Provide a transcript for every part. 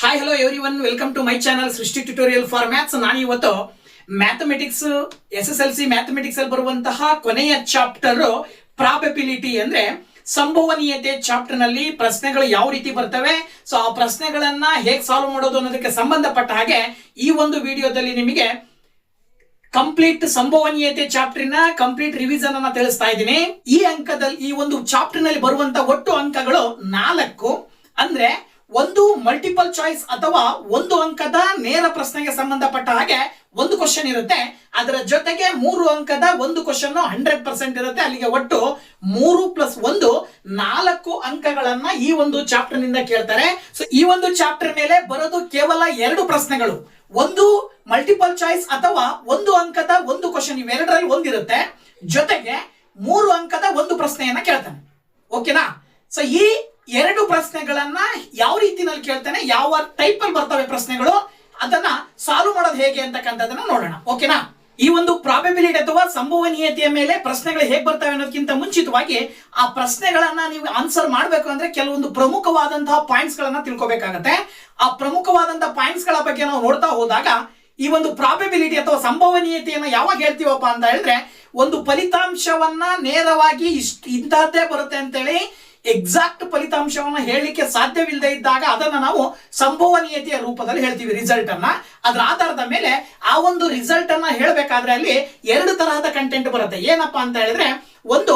Hi hello everyone, welcome to my channel Srishti tutorial for maths. ನಾನು ಇವತ್ತು mathematics SSLC mathematics ಅಲ್ಲಿ ಬರುವಂತಹ ಕೊನೆಯ ಚಾಪ್ಟರ್ ಪ್ರಾಬಬಿಲಿಟಿ ಅಂದ್ರೆ ಸಂಭವನೀಯತೆ ಚಾಪ್ಟರ್ ನಲ್ಲಿ ಪ್ರಶ್ನೆಗಳು ಯಾವ ರೀತಿ ಬರ್ತವೆ, ಸೊ ಆ ಪ್ರಶ್ನೆಗಳನ್ನ ಹೇಗೆ ಸಾಲ್ವ್ ಮಾಡೋದು ಅನ್ನೋದಕ್ಕೆ ಸಂಬಂಧಪಟ್ಟ ಹಾಗೆ ಈ ಒಂದು ವಿಡಿಯೋದಲ್ಲಿ ನಿಮಗೆ ಕಂಪ್ಲೀಟ್ ಸಂಭವನೀಯತೆ ಚಾಪ್ಟರ್ನ ಕಂಪ್ಲೀಟ್ ರಿವಿಷನ್ ಅನ್ನ ತಿಳಿಸ್ತಾ ಇದ್ದೀನಿ. ಈ ಒಂದು ಚಾಪ್ಟರ್ ನಲ್ಲಿ ಬರುವಂತ ಒಟ್ಟು ಅಂಕಗಳು 4. ಅಂದ್ರೆ ಒಂದು ಮಲ್ಟಿಪಲ್ ಚಾಯ್ಸ್ ಅಥವಾ ಒಂದು ಅಂಕದ ನೇರ ಪ್ರಶ್ನೆಗೆ ಸಂಬಂಧಪಟ್ಟ ಹಾಗೆ ಒಂದು ಕ್ವಶನ್ ಇರುತ್ತೆ. ಅದರ ಜೊತೆಗೆ 3 ಅಂಕದ ಒಂದು ಕ್ವಶನ್ 100% ಇರುತ್ತೆ. ಅಲ್ಲಿಗೆ ಒಟ್ಟು 3+1 4 ಅಂಕಗಳನ್ನ ಈ ಒಂದು ಚಾಪ್ಟರ್ ನಿಂದ ಕೇಳ್ತಾರೆ. ಸೊ ಈ ಒಂದು ಚಾಪ್ಟರ್ ಮೇಲೆ ಬರೋದು ಕೇವಲ 2 ಪ್ರಶ್ನೆಗಳು. ಒಂದು ಮಲ್ಟಿಪಲ್ ಚಾಯ್ಸ್ ಅಥವಾ ಒಂದು ಅಂಕದ ಒಂದು ಕ್ವಶನ್, ಇವೆರಡರಲ್ಲಿ ಒಂದಿರುತ್ತೆ. ಜೊತೆಗೆ 3 ಅಂಕದ ಒಂದು ಪ್ರಶ್ನೆಯನ್ನ ಕೇಳ್ತಾನೆ. ಓಕೆನಾ? ಸೊ ಈ 2 ಪ್ರಶ್ನೆಗಳನ್ನ ಯಾವ ರೀತಿನಲ್ಲಿ ಕೇಳ್ತಾನೆ, ಯಾವ ಟೈಪ್ ಅಲ್ಲಿ ಬರ್ತವೆ ಪ್ರಶ್ನೆಗಳು, ಅದನ್ನ ಸಾಲ್ವ್ ಮಾಡೋದು ಹೇಗೆ ಅಂತಕ್ಕಂಥದನ್ನ ನೋಡೋಣ. ಓಕೆನಾ? ಈ ಒಂದು ಪ್ರಾಬಬಿಲಿಟಿ ಅಥವಾ ಸಂಭವನೀಯತೆಯ ಮೇಲೆ ಪ್ರಶ್ನೆಗಳು ಹೇಗೆ ಬರ್ತವೆ ಅನ್ನೋದಕ್ಕಿಂತ ಮುಂಚಿತವಾಗಿ ಆ ಪ್ರಶ್ನೆಗಳನ್ನ ನೀವು ಆನ್ಸರ್ ಮಾಡಬೇಕು ಅಂದ್ರೆ ಕೆಲವೊಂದು ಪ್ರಮುಖವಾದಂತಹ ಪಾಯಿಂಟ್ಸ್ ಗಳನ್ನ ತಿಳ್ಕೊಬೇಕಾಗತ್ತೆ. ಆ ಪ್ರಮುಖವಾದಂತಹ ಪಾಯಿಂಟ್ಸ್ ಗಳ ಬಗ್ಗೆ ನಾವು ನೋಡ್ತಾ ಹೋದಾಗ ಈ ಒಂದು ಪ್ರಾಬಬಿಲಿಟಿ ಅಥವಾ ಸಂಭವನೀಯತೆಯನ್ನ ಯಾವಾಗ ಹೇಳ್ತೀವಪ್ಪ ಅಂತ ಹೇಳಿದ್ರೆ, ಒಂದು ಫಲಿತಾಂಶವನ್ನ ನೇರವಾಗಿ ಇಂತಹದ್ದೇ ಬರುತ್ತೆ ಅಂತೇಳಿ ಎಕ್ಸಾಕ್ಟ್ ಫಲಿತಾಂಶವನ್ನ ಹೇಳಲಿಕ್ಕೆ ಸಾಧ್ಯವಿಲ್ಲದೆ ಇದ್ದಾಗ ಅದನ್ನ ನಾವು ಸಂಭವನೀಯತೆಯ ರೂಪದಲ್ಲಿ ಹೇಳ್ತೀವಿ, ರಿಸಲ್ಟ್ ಅನ್ನ. ಅದರ ಆಧಾರದ ಮೇಲೆ ಆ ಒಂದು ರಿಸಲ್ಟ್ ಅನ್ನ ಹೇಳಬೇಕಾದ್ರೆ ಅಲ್ಲಿ 2 ತರಹದ ಕಂಟೆಂಟ್ ಬರುತ್ತೆ. ಏನಪ್ಪಾ ಅಂತ ಹೇಳಿದ್ರೆ, ಒಂದು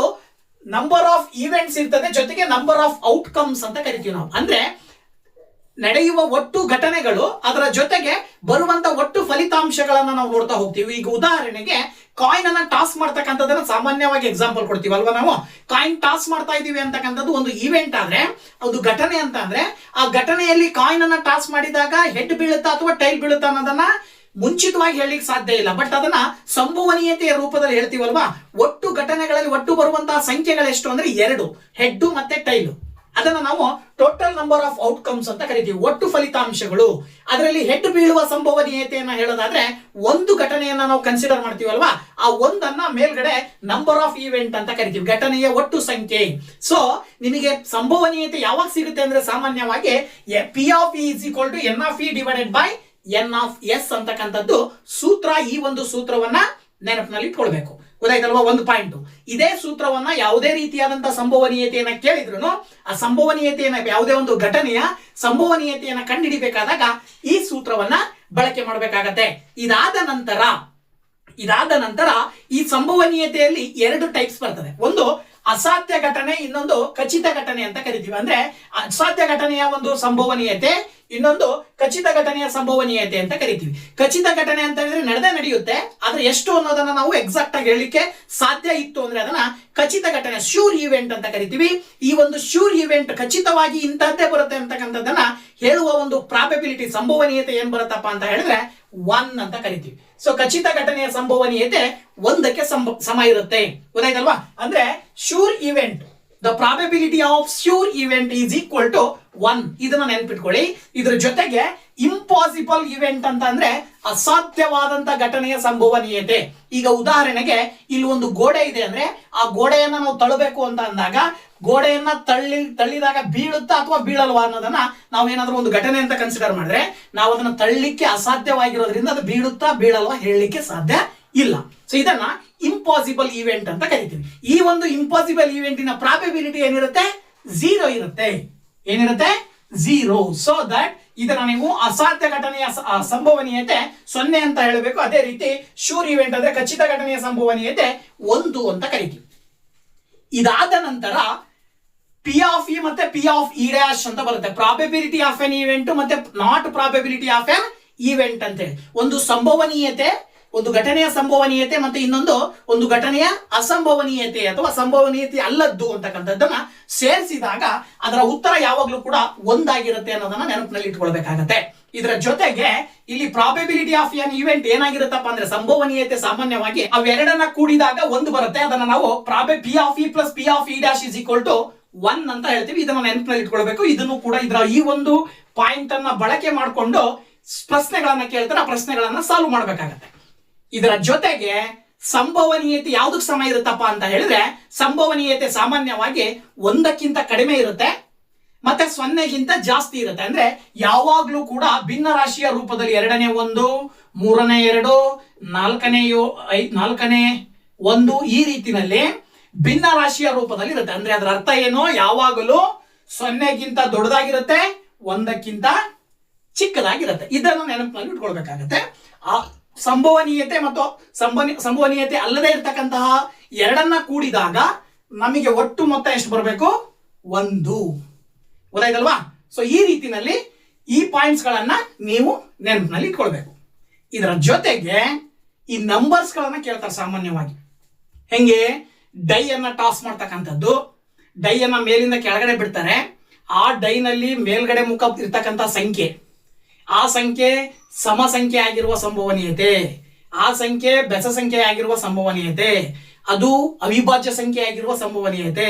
ನಂಬರ್ ಆಫ್ ಈವೆಂಟ್ಸ್ ಇರ್ತದೆ, ಜೊತೆಗೆ ನಂಬರ್ ಆಫ್ ಔಟ್ಕಮ್ಸ್ ಅಂತ ಕರಿತೀವಿ ನಾವು. ಅಂದ್ರೆ ನಡೆಯುವ ಒಟ್ಟು ಘಟನೆಗಳು, ಅದರ ಜೊತೆಗೆ ಬರುವಂತ ಒಟ್ಟು ಫಲಿತಾಂಶಗಳನ್ನ ನಾವು ನೋಡ್ತಾ ಹೋಗ್ತೀವಿ. ಈಗ ಉದಾಹರಣೆಗೆ ಕಾಯಿನ್ ಅನ್ನ ಟಾಸ್ ಮಾಡ್ತಕ್ಕಂಥದ್ದನ್ನ ಸಾಮಾನ್ಯವಾಗಿ ಎಕ್ಸಾಂಪಲ್ ಕೊಡ್ತೀವಲ್ವಾ ನಾವು. ಕಾಯಿನ್ ಟಾಸ್ ಮಾಡ್ತಾ ಇದೀವಿ ಅಂತಕ್ಕಂಥದ್ದು ಒಂದು ಈವೆಂಟ್ ಆದ್ರೆ, ಒಂದು ಘಟನೆ ಅಂತ ಅಂದ್ರೆ, ಆ ಘಟನೆಯಲ್ಲಿ ಕಾಯಿನ್ ಅನ್ನ ಟಾಸ್ ಮಾಡಿದಾಗ ಹೆಡ್ ಬೀಳುತ್ತಾ ಅಥವಾ ಟೈಲ್ ಬೀಳುತ್ತಾ ಅನ್ನೋದನ್ನ ಮುಂಚಿತವಾಗಿ ಹೇಳಲಿಕ್ಕೆ ಸಾಧ್ಯ ಇಲ್ಲ. ಬಟ್ ಅದನ್ನ ಸಂಭವನೀಯತೆಯ ರೂಪದಲ್ಲಿ ಹೇಳ್ತೀವಲ್ವಾ. ಒಟ್ಟು ಘಟನೆಗಳಲ್ಲಿ ಒಟ್ಟು ಬರುವಂತಹ ಸಂಖ್ಯೆಗಳು ಎಷ್ಟು ಅಂದ್ರೆ 2, ಹೆಡ್ ಮತ್ತೆ ಟೈಲ್. ಅದನ್ನ ನಾವು ಟೋಟಲ್ ನಂಬರ್ ಆಫ್ ಔಟ್ಕಮ್ಸ್ ಅಂತ ಕರಿತೀವಿ, ಒಟ್ಟು ಫಲಿತಾಂಶಗಳು. ಅದರಲ್ಲಿ ಹೆಡ್ ಬೀಳುವ ಸಂಭವನೀಯತೆಯನ್ನ ಹೇಳೋದಾದ್ರೆ ಒಂದು ಘಟನೆಯನ್ನ ನಾವು ಕನ್ಸಿಡರ್ ಮಾಡ್ತೀವಲ್ವಾ, ಆ ಒಂದನ್ನ ಮೇಲ್ಗಡೆ ನಂಬರ್ ಆಫ್ ಈವೆಂಟ್ ಅಂತ ಕರಿತೀವಿ, ಘಟನೆಯ ಒಟ್ಟು ಸಂಖ್ಯೆ. ಸೊ ನಿಮಗೆ ಸಂಭವನೀಯತೆ ಯಾವಾಗ ಸಿಗುತ್ತೆ ಅಂದ್ರೆ, ಸಾಮಾನ್ಯವಾಗಿ P of E is equal to N of E divided by N of S ಅಂತಕ್ಕಂಥದ್ದು ಸೂತ್ರ. ಈ ಒಂದು ಸೂತ್ರವನ್ನ ನೆನಪಿನಲ್ಲಿ ಇಟ್ಕೊಳ್ಬೇಕು. ಗೊತ್ತಾಯ್ತಲ್ವಾ? ಒಂದು ಪಾಯಿಂಟ್. ಇದೇ ಸೂತ್ರವನ್ನ ಯಾವುದೇ ರೀತಿಯಾದಂತಹ ಸಂಭವನೀಯತೆಯನ್ನ ಕೇಳಿದ್ರು, ಆ ಸಂಭವನೀಯತೆಯನ್ನ ಯಾವುದೇ ಒಂದು ಘಟನೆಯ ಸಂಭವನೀಯತೆಯನ್ನ ಕಂಡುಹಿಡಿಬೇಕಾದಾಗ ಈ ಸೂತ್ರವನ್ನ ಬಳಕೆ ಮಾಡಬೇಕಾಗತ್ತೆ. ಇದಾದ ನಂತರ ಈ ಸಂಭವನೀಯತೆಯಲ್ಲಿ 2 ಟೈಪ್ಸ್ ಬರ್ತದೆ. ಒಂದು ಅಸಾಧ್ಯ ಘಟನೆ, ಇನ್ನೊಂದು ಖಚಿತ ಘಟನೆ ಅಂತ ಕರಿತೀವಿ. ಅಂದ್ರೆ ಅಸಾಧ್ಯ ಘಟನೆಯ ಒಂದು ಸಂಭವನೀಯತೆ, ಇನ್ನೊಂದು ಖಚಿತ ಘಟನೆಯ ಸಂಭವನೀಯತೆ ಅಂತ ಕರಿತೀವಿ. ಖಚಿತ ಘಟನೆ ಅಂತ ಹೇಳಿದ್ರೆ ನಡೆಯುತ್ತೆ, ಆದ್ರೆ ಎಷ್ಟು ಅನ್ನೋದನ್ನ ನಾವು ಎಕ್ಸಾಕ್ಟ್ ಆಗಿ ಹೇಳಲಿಕ್ಕೆ ಸಾಧ್ಯ ಇತ್ತು ಅಂದ್ರೆ ಅದನ್ನ ಖಚಿತ ಘಟನೆ, ಶ್ಯೂರ್ ಈವೆಂಟ್ ಅಂತ ಕರಿತೀವಿ. ಈ ಒಂದು ಶ್ಯೂರ್ ಈವೆಂಟ್ ಖಚಿತವಾಗಿ ಇಂತಹದ್ದೇ ಬರುತ್ತೆ ಅಂತಕ್ಕಂಥದ್ದನ್ನ ಹೇಳುವ ಒಂದು ಪ್ರಾಬಬಿಲಿಟಿ, ಸಂಭವನೀಯತೆ ಏನ್ ಬರುತ್ತಪ್ಪ ಅಂತ ಹೇಳಿದ್ರೆ 1 ಅಂತ ಕರಿತೀವಿ. ಸೊ ಖಚಿತ ಘಟನೆಯ ಸಂಭವನೀಯತೆ 1ಕ್ಕೆ ಸಮ ಇರುತ್ತೆ. ಗೊತ್ತಾಯ್ತಲ್ವಾ? ಅಂದ್ರೆ sure event, the probability of sure event is equal to 1. ಇದನ್ನ ನೆನ್ಪಿಟ್ಕೊಳ್ಳಿ. ಇದ್ರ ಜೊತೆಗೆ ಇಂಪಾಸಿಬಲ್ ಈವೆಂಟ್ ಅಂತ ಅಂದ್ರೆ ಅಸಾಧ್ಯವಾದಂತ ಘಟನೆಯ ಸಂಭವನೀಯತೆ. ಈಗ ಉದಾಹರಣೆಗೆ ಇಲ್ಲಿ ಒಂದು ಗೋಡೆ ಇದೆ ಅಂದ್ರೆ, ಆ ಗೋಡೆಯನ್ನ ನಾವು ತಳ್ಳಬೇಕು ಅಂತ ಅಂದಾಗ ಗೋಡೆಯನ್ನ ತಳ್ಳಿದಾಗ ಬೀಳುತ್ತಾ ಅಥವಾ ಬೀಳಲ್ವಾ ಅನ್ನೋದನ್ನ ನಾವೇನಾದ್ರೂ ಒಂದು ಘಟನೆ ಅಂತ ಕನ್ಸಿಡರ್ ಮಾಡಿದ್ರೆ, ನಾವು ಅದನ್ನ ತಳ್ಳಿಕ್ಕೆ ಅಸಾಧ್ಯವಾಗಿರೋದ್ರಿಂದ ಅದು ಬೀಳುತ್ತಾ ಬೀಳಲ್ವಾ ಹೇಳಲಿಕ್ಕೆ ಸಾಧ್ಯ ಇಲ್ಲ. ಸೊ ಇದನ್ನ ಇಂಪಾಸಿಬಲ್ ಈವೆಂಟ್ ಅಂತ ಕರಿತೀವಿ. ಈ ಒಂದು ಇಂಪಾಸಿಬಲ್ ಈವೆಂಟಿನ ಪ್ರಾಬಬಿಲಿಟಿ ಏನಿರುತ್ತೆ? 0 ಇರುತ್ತೆ. ಏನಿರುತ್ತೆ? 0. ಸೊ ದಟ್ ಇದನ್ನ ನೀವು ಅಸಾಧ್ಯ ಘಟನೆಯ ಸಂಭವನೀಯತೆ 0 ಅಂತ ಹೇಳಬೇಕು. ಅದೇ ರೀತಿ ಶೂರ್ ಈವೆಂಟ್ ಅಂದ್ರೆ ಖಚಿತ ಘಟನೆಯ ಸಂಭವನೀಯತೆ 1 ಅಂತ ಕರಿತೀವಿ. ಇದಾದ ನಂತರ P of E ಮತ್ತೆ P of E dash ಅಂತ ಬರುತ್ತೆ. ಪ್ರಾಬಬಿಲಿಟಿ ಆಫ್ ಎನ್ ಈವೆಂಟ್ ಮತ್ತೆ not probability of N event ಅಂತ ಹೇಳಿ. ಒಂದು ಸಂಭವನೀಯತೆ, ಒಂದು ಘಟನೆಯ ಸಂಭವನೀಯತೆ ಮತ್ತೆ ಇನ್ನೊಂದು ಒಂದು ಘಟನೆಯ ಅಸಂಭವನೀಯತೆ ಅಥವಾ ಸಂಭವನೀಯತೆ ಅಲ್ಲದ್ದು ಅಂತಕ್ಕಂಥದ್ದನ್ನ ಸೇರಿಸಿದಾಗ ಅದರ ಉತ್ತರ ಯಾವಾಗಲೂ ಕೂಡ 1 ಆಗಿರುತ್ತೆ ಅನ್ನೋದನ್ನ ನೆನಪಿನಲ್ಲಿ ಇಟ್ಕೊಳ್ಬೇಕಾಗತ್ತೆ. ಇದರ ಜೊತೆಗೆ ಇಲ್ಲಿ ಪ್ರಾಬಬಿಲಿಟಿ ಆಫ್ ಎನ್ ಈವೆಂಟ್ ಏನಾಗಿರುತ್ತಪ್ಪ ಅಂದ್ರೆ, ಸಂಭವನೀಯತೆ ಸಾಮಾನ್ಯವಾಗಿ ಅವೆರಡನ್ನ ಕೂಡಿದಾಗ 1 ಬರುತ್ತೆ. ಅದನ್ನ ನಾವು P of E plus P of E dash is equal to 1 ಅಂತ ಹೇಳ್ತೀವಿ. ಇದನ್ನ ನೆನಪಿನಲ್ಲಿ ಇಟ್ಕೊಳ್ಬೇಕು. ಇದನ್ನು ಕೂಡ ಇದರ ಈ ಒಂದು ಪಾಯಿಂಟ್ ಅನ್ನ ಬಳಕೆ ಮಾಡಿಕೊಂಡು ಪ್ರಶ್ನೆಗಳನ್ನ ಕೇಳ್ತಾರೆ, ಆ ಪ್ರಶ್ನೆಗಳನ್ನ ಸಾಲ್ವ್ ಮಾಡಬೇಕಾಗತ್ತೆ. ಇದರ ಜೊತೆಗೆ ಸಂಭವನೀಯತೆ ಯಾವುದಕ್ಕೆ ಸಮ ಇರುತ್ತಪ್ಪ ಅಂತ ಹೇಳಿದ್ರೆ, ಸಂಭವನೀಯತೆ ಸಾಮಾನ್ಯವಾಗಿ 1ಕ್ಕಿಂತ ಕಡಿಮೆ ಇರುತ್ತೆ, ಮತ್ತೆ 0ಗಿಂತ ಜಾಸ್ತಿ ಇರುತ್ತೆ. ಅಂದ್ರೆ ಯಾವಾಗ್ಲೂ ಕೂಡ ಭಿನ್ನ ರಾಶಿಯ ರೂಪದಲ್ಲಿ 2ನೇ 1, 3ನೇ 2, 4ನೇ 1 ಈ ರೀತಿನಲ್ಲಿ ಭಿನ್ನ ರಾಶಿಯ ರೂಪದಲ್ಲಿ ಇರುತ್ತೆ. ಅಂದ್ರೆ ಅದರ ಅರ್ಥ ಏನು? ಯಾವಾಗಲೂ 0ಗಿಂತ ದೊಡ್ಡದಾಗಿರುತ್ತೆ, 1ಕ್ಕಿಂತ ಚಿಕ್ಕದಾಗಿರುತ್ತೆ. ಇದನ್ನು ನೆನಪಿನಲ್ಲಿ ಇಟ್ಕೊಳ್ಬೇಕಾಗತ್ತೆ. ಆ ಸಂಭವನೀಯತೆ ಮತ್ತು ಸಂಭವನೀಯತೆ ಅಲ್ಲದೆ ಇರತಕ್ಕಂತಹ ಎರಡನ್ನ ಕೂಡಿದಾಗ ನಮಗೆ ಒಟ್ಟು ಮೊತ್ತ ಎಷ್ಟು ಬರಬೇಕು? 1. ಗೊತ್ತಾಯ್ತಲ್ವಾ? ಸೊ ಈ ರೀತಿನಲ್ಲಿ ಈ ಪಾಯಿಂಟ್ಸ್ ಗಳನ್ನ ನೀವು ನೆನಪಿನಲ್ಲಿ ಇಟ್ಕೊಳ್ಬೇಕು. ಇದರ ಜೊತೆಗೆ ಈ ನಂಬರ್ಸ್ ಗಳನ್ನ ಕೇಳ್ತಾರೆ ಸಾಮಾನ್ಯವಾಗಿ. ಹೆಂಗೆ? ಡೈ ಅನ್ನ ಟಾಸ್ ಮಾಡ್ತಕ್ಕಂಥದ್ದು, ಡೈ ಅನ್ನ ಮೇಲಿಂದ ಕೆಳಗಡೆ ಬಿಡ್ತಾರೆ. ಆ ಡೈನಲ್ಲಿ ಮೇಲ್ಗಡೆ ಮುಖ ಇರ್ತಕ್ಕಂಥ ಸಂಖ್ಯೆ, ಆ ಸಂಖ್ಯೆ ಸಮ ಸಂಖ್ಯೆ ಆಗಿರುವ ಸಂಭವನೀಯತೆ, ಆ ಸಂಖ್ಯೆ ಬೆಸ ಸಂಖ್ಯೆ ಆಗಿರುವ ಸಂಭವನೀಯತೆ, ಅದು ಅವಿಭಾಜ್ಯ ಸಂಖ್ಯೆ ಆಗಿರುವ ಸಂಭವನೀಯತೆ,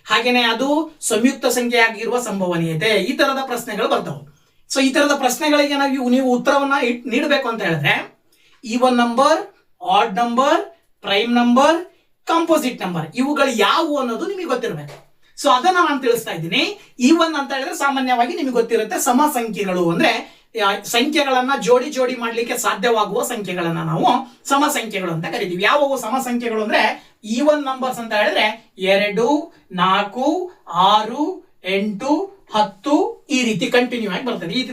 ಹಾಗೇನೆ ಅದು ಸಂಯುಕ್ತ ಸಂಖ್ಯೆ ಆಗಿರುವ ಸಂಭವನೀಯತೆ, ಈ ತರದ ಪ್ರಶ್ನೆಗಳು ಬರ್ತಾವೆ. ಸೊ ಈ ತರದ ಪ್ರಶ್ನೆಗಳಿಗೆ ನೀವು ಉತ್ತರವನ್ನ ನೀಡಬೇಕು ಅಂತ ಹೇಳಿದ್ರೆ even number, odd number, prime number, composite number ಇವುಗಳು ಯಾವುವು ಅನ್ನೋದು ನಿಮಗೆ ಗೊತ್ತಿರಬೇಕು. ಸೊ ಅದನ್ನ ನಾನು ತಿಳಿಸ್ತಾ ಇದ್ದೀನಿ. ಈವನ್ ಅಂತ ಹೇಳಿದ್ರೆ ಸಾಮಾನ್ಯವಾಗಿ ನಿಮಗೆ ಗೊತ್ತಿರುತ್ತೆ, ಸಮ ಸಂಖ್ಯೆಗಳು ಅಂದ್ರೆ ಸಂಖ್ಯೆಗಳನ್ನ ಜೋಡಿ ಜೋಡಿ ಮಾಡ್ಲಿಕ್ಕೆ ಸಾಧ್ಯವಾಗುವ ಸಂಖ್ಯೆಗಳನ್ನ ನಾವು ಸಮ ಸಂಖ್ಯೆಗಳು ಅಂತ ಕರಿತೀವಿ. ಯಾವುವು ಸಮ ಸಂಖ್ಯೆಗಳು ಅಂದ್ರೆ ಈವನ್ ನಂಬರ್ಸ್ ಅಂತ ಹೇಳಿದ್ರೆ 2, 4, 6, 8, 10 ಈ ರೀತಿ ಕಂಟಿನ್ಯೂ ಆಗಿ ಬರ್ತದೆ. ಈ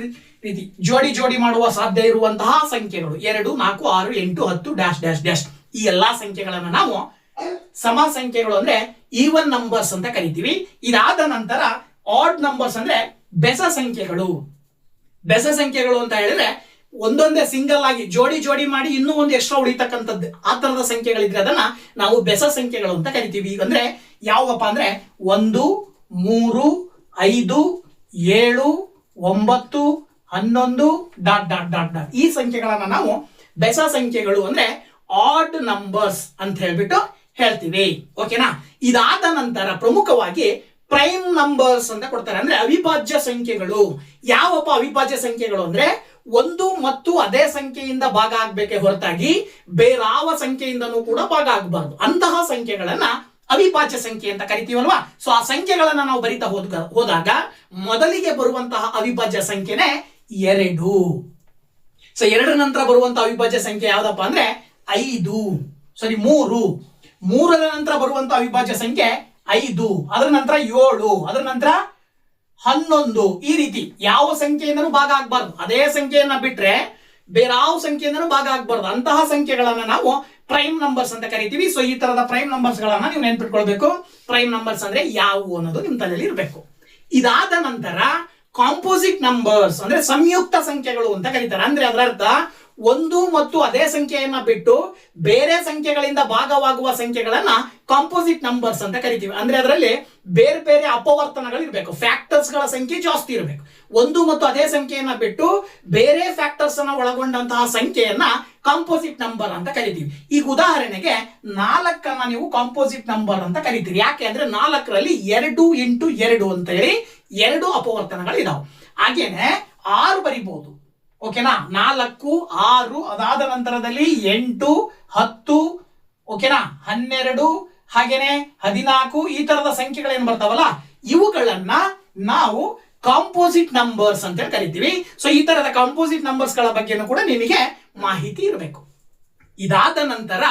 ರೀತಿ ಜೋಡಿ ಜೋಡಿ ಮಾಡುವ ಸಾಧ್ಯ ಇರುವಂತಹ ಸಂಖ್ಯೆಗಳು 2, 4, 6, 8, 10 ಡ್ಯಾಶ್ ಡ್ಯಾಶ್ ಡ್ಯಾಶ್ ಈ ಎಲ್ಲಾ ಸಂಖ್ಯೆಗಳನ್ನ ನಾವು ಸಮ ಸಂಖ್ಯೆಗಳು ಅಂದ್ರೆ ಈವನ್ ನಂಬರ್ಸ್ ಅಂತ ಕರಿತೀವಿ. ಇದಾದ ನಂತರ ಆಡ್ ನಂಬರ್ಸ್ ಅಂದ್ರೆ ಬೆಸ ಸಂಖ್ಯೆಗಳು. ಬೆಸ ಸಂಖ್ಯೆಗಳು ಅಂತ ಹೇಳಿದ್ರೆ ಒಂದೊಂದೇ ಸಿಂಗಲ್ ಆಗಿ ಜೋಡಿ ಜೋಡಿ ಮಾಡಿ ಇನ್ನೂ ಒಂದು ಎಕ್ಸ್ಟ್ರಾ ಉಳಿತಕ್ಕಂಥದ್ದು, ಆ ತರದ ಸಂಖ್ಯೆಗಳಿದ್ರೆ ಅದನ್ನ ನಾವು ಬೆಸ ಸಂಖ್ಯೆಗಳು ಅಂತ ಕರಿತೀವಿ. ಅಂದ್ರೆ ಯಾವಪ್ಪ ಅಂದ್ರೆ 1, 3, 5, 7, 9, 11 ಡಾಟ್ ಡಾಟ್ ಡಾಟ್ ಡಾಟ್ ಈ ಸಂಖ್ಯೆಗಳನ್ನ ನಾವು ಬೆಸ ಸಂಖ್ಯೆಗಳು ಅಂದ್ರೆ ಆಡ್ ನಂಬರ್ಸ್ ಅಂತ ಹೇಳ್ಬಿಟ್ಟು ಹೇಳ್ತೀವಿ. ಓಕೆನಾ? ಇದಾದ ನಂತರ ಪ್ರಮುಖವಾಗಿ ಪ್ರೈಮ್ ನಂಬರ್ಸ್ ಅಂತ ಕೊಡ್ತಾರೆ. ಅಂದ್ರೆ ಅವಿಭಾಜ್ಯ ಸಂಖ್ಯೆಗಳು. ಯಾವಪ್ಪ ಅವಿಭಾಜ್ಯ ಸಂಖ್ಯೆಗಳು ಅಂದ್ರೆ ಒಂದು ಮತ್ತು ಅದೇ ಸಂಖ್ಯೆಯಿಂದ ಭಾಗ ಆಗ್ಬೇಕೆ ಹೊರತಾಗಿ ಬೇರಾವ ಸಂಖ್ಯೆಯಿಂದನೂ ಕೂಡ ಭಾಗ ಆಗಬಾರ್ದು. ಅಂತಹ ಸಂಖ್ಯೆಗಳನ್ನ ಅವಿಭಾಜ್ಯ ಸಂಖ್ಯೆ ಅಂತ ಕರಿತೀವಲ್ವಾ? ಸೊ ಆ ಸಂಖ್ಯೆಗಳನ್ನ ನಾವು ಬರಿತಾ ಹೋದಾಗ ಮೊದಲಿಗೆ ಬರುವಂತಹ ಅವಿಭಾಜ್ಯ ಸಂಖ್ಯೆನೇ 2. ಸೊ 2 ನಂತರ ಬರುವಂತಹ ಅವಿಭಾಜ್ಯ ಸಂಖ್ಯೆ ಯಾವ್ದಪ್ಪ ಅಂದ್ರೆ 3. 3ರ ನಂತರ ಬರುವಂತಹ ಅವಿಭಾಜ್ಯ ಸಂಖ್ಯೆ 5, ಅದರ ನಂತರ 7, ಅದರ ನಂತರ 11 ಈ ರೀತಿ ಯಾವ ಸಂಖ್ಯೆಯಿಂದನೂ ಭಾಗ ಆಗಬಾರ್ದು. ಅದೇ ಸಂಖ್ಯೆಯನ್ನ ಬಿಟ್ರೆ ಬೇರಾವ ಸಂಖ್ಯೆಯಿಂದನೂ ಭಾಗ ಆಗಬಾರ್ದು. ಅಂತಹ ಸಂಖ್ಯೆಗಳನ್ನ ನಾವು ಪ್ರೈಮ್ ನಂಬರ್ಸ್ ಅಂತ ಕರಿತೀವಿ. ಸೊ ಈ ತರದ ಪ್ರೈಮ್ ನಂಬರ್ಸ್ ಗಳನ್ನ ನೀವು ನೆನ್ಪಿಟ್ಕೊಳ್ಬೇಕು. ಪ್ರೈಮ್ ನಂಬರ್ಸ್ ಅಂದ್ರೆ ಯಾವುವು ಅನ್ನೋದು ನಿಮ್ ತಲೆಯಲ್ಲಿ ಇರಬೇಕು. ಇದಾದ ನಂತರ ಕಾಂಪೋಸಿಟ್ ನಂಬರ್ಸ್ ಅಂದ್ರೆ ಸಂಯುಕ್ತ ಸಂಖ್ಯೆಗಳು ಅಂತ ಕರೀತಾರೆ. ಅಂದ್ರೆ ಅದರ ಅರ್ಥ ಒಂದು ಮತ್ತು ಅದೇ ಸಂಖ್ಯೆಯನ್ನ ಬಿಟ್ಟು ಬೇರೆ ಸಂಖ್ಯೆಗಳಿಂದ ಭಾಗವಾಗುವ ಸಂಖ್ಯೆಗಳನ್ನ ಕಾಂಪೋಸಿಟ್ ನಂಬರ್ಸ್ ಅಂತ ಕರಿತೀವಿ. ಅಂದ್ರೆ ಅದರಲ್ಲಿ ಬೇರೆ ಬೇರೆ ಅಪವರ್ತನಗಳು ಇರಬೇಕು, ಫ್ಯಾಕ್ಟರ್ಸ್ ಗಳ ಸಂಖ್ಯೆ ಜಾಸ್ತಿ ಇರಬೇಕು. ಒಂದು ಮತ್ತು ಅದೇ ಸಂಖ್ಯೆಯನ್ನ ಬಿಟ್ಟು ಬೇರೆ ಫ್ಯಾಕ್ಟರ್ಸ್ ಅನ್ನ ಒಳಗೊಂಡಂತಹ ಸಂಖ್ಯೆಯನ್ನ ಕಾಂಪೋಸಿಟ್ ನಂಬರ್ ಅಂತ ಕರಿತೀವಿ. ಈಗ ಉದಾಹರಣೆಗೆ 4 ನೀವು ಕಾಂಪೋಸಿಟ್ ನಂಬರ್ ಅಂತ ಕರಿತೀರಿ. ಯಾಕೆ ಅಂದ್ರೆ 4ರಲ್ಲಿ 2 ಇಂಟು 2 ಅಂತ ಹೇಳಿ 2 ಅಪವರ್ತನಗಳು ಇದಾವೆ. ಹಾಗೇನೆ 6 ಬರಿಬಹುದು. ಓಕೆನಾ? 4, 6 ಅದಾದ ನಂತರದಲ್ಲಿ 8, 10 ಓಕೆನಾ, 12 ಹಾಗೇನೆ 14 ಈ ತರದ ಸಂಖ್ಯೆಗಳೇನು ಬರ್ತಾವಲ್ಲ ಇವುಗಳನ್ನ ನಾವು ಕಾಂಪೋಸಿಟ್ ನಂಬರ್ಸ್ ಅಂತ ಹೇಳಿ ಕರಿತೀವಿ. ಸೊ ಈ ತರದ ಕಾಂಪೋಸಿಟ್ ನಂಬರ್ಸ್ ಗಳ ಬಗ್ಗೆನೂ ಕೂಡ ನಿಮಗೆ ಮಾಹಿತಿ ಇರಬೇಕು. ಇದಾದ ನಂತರ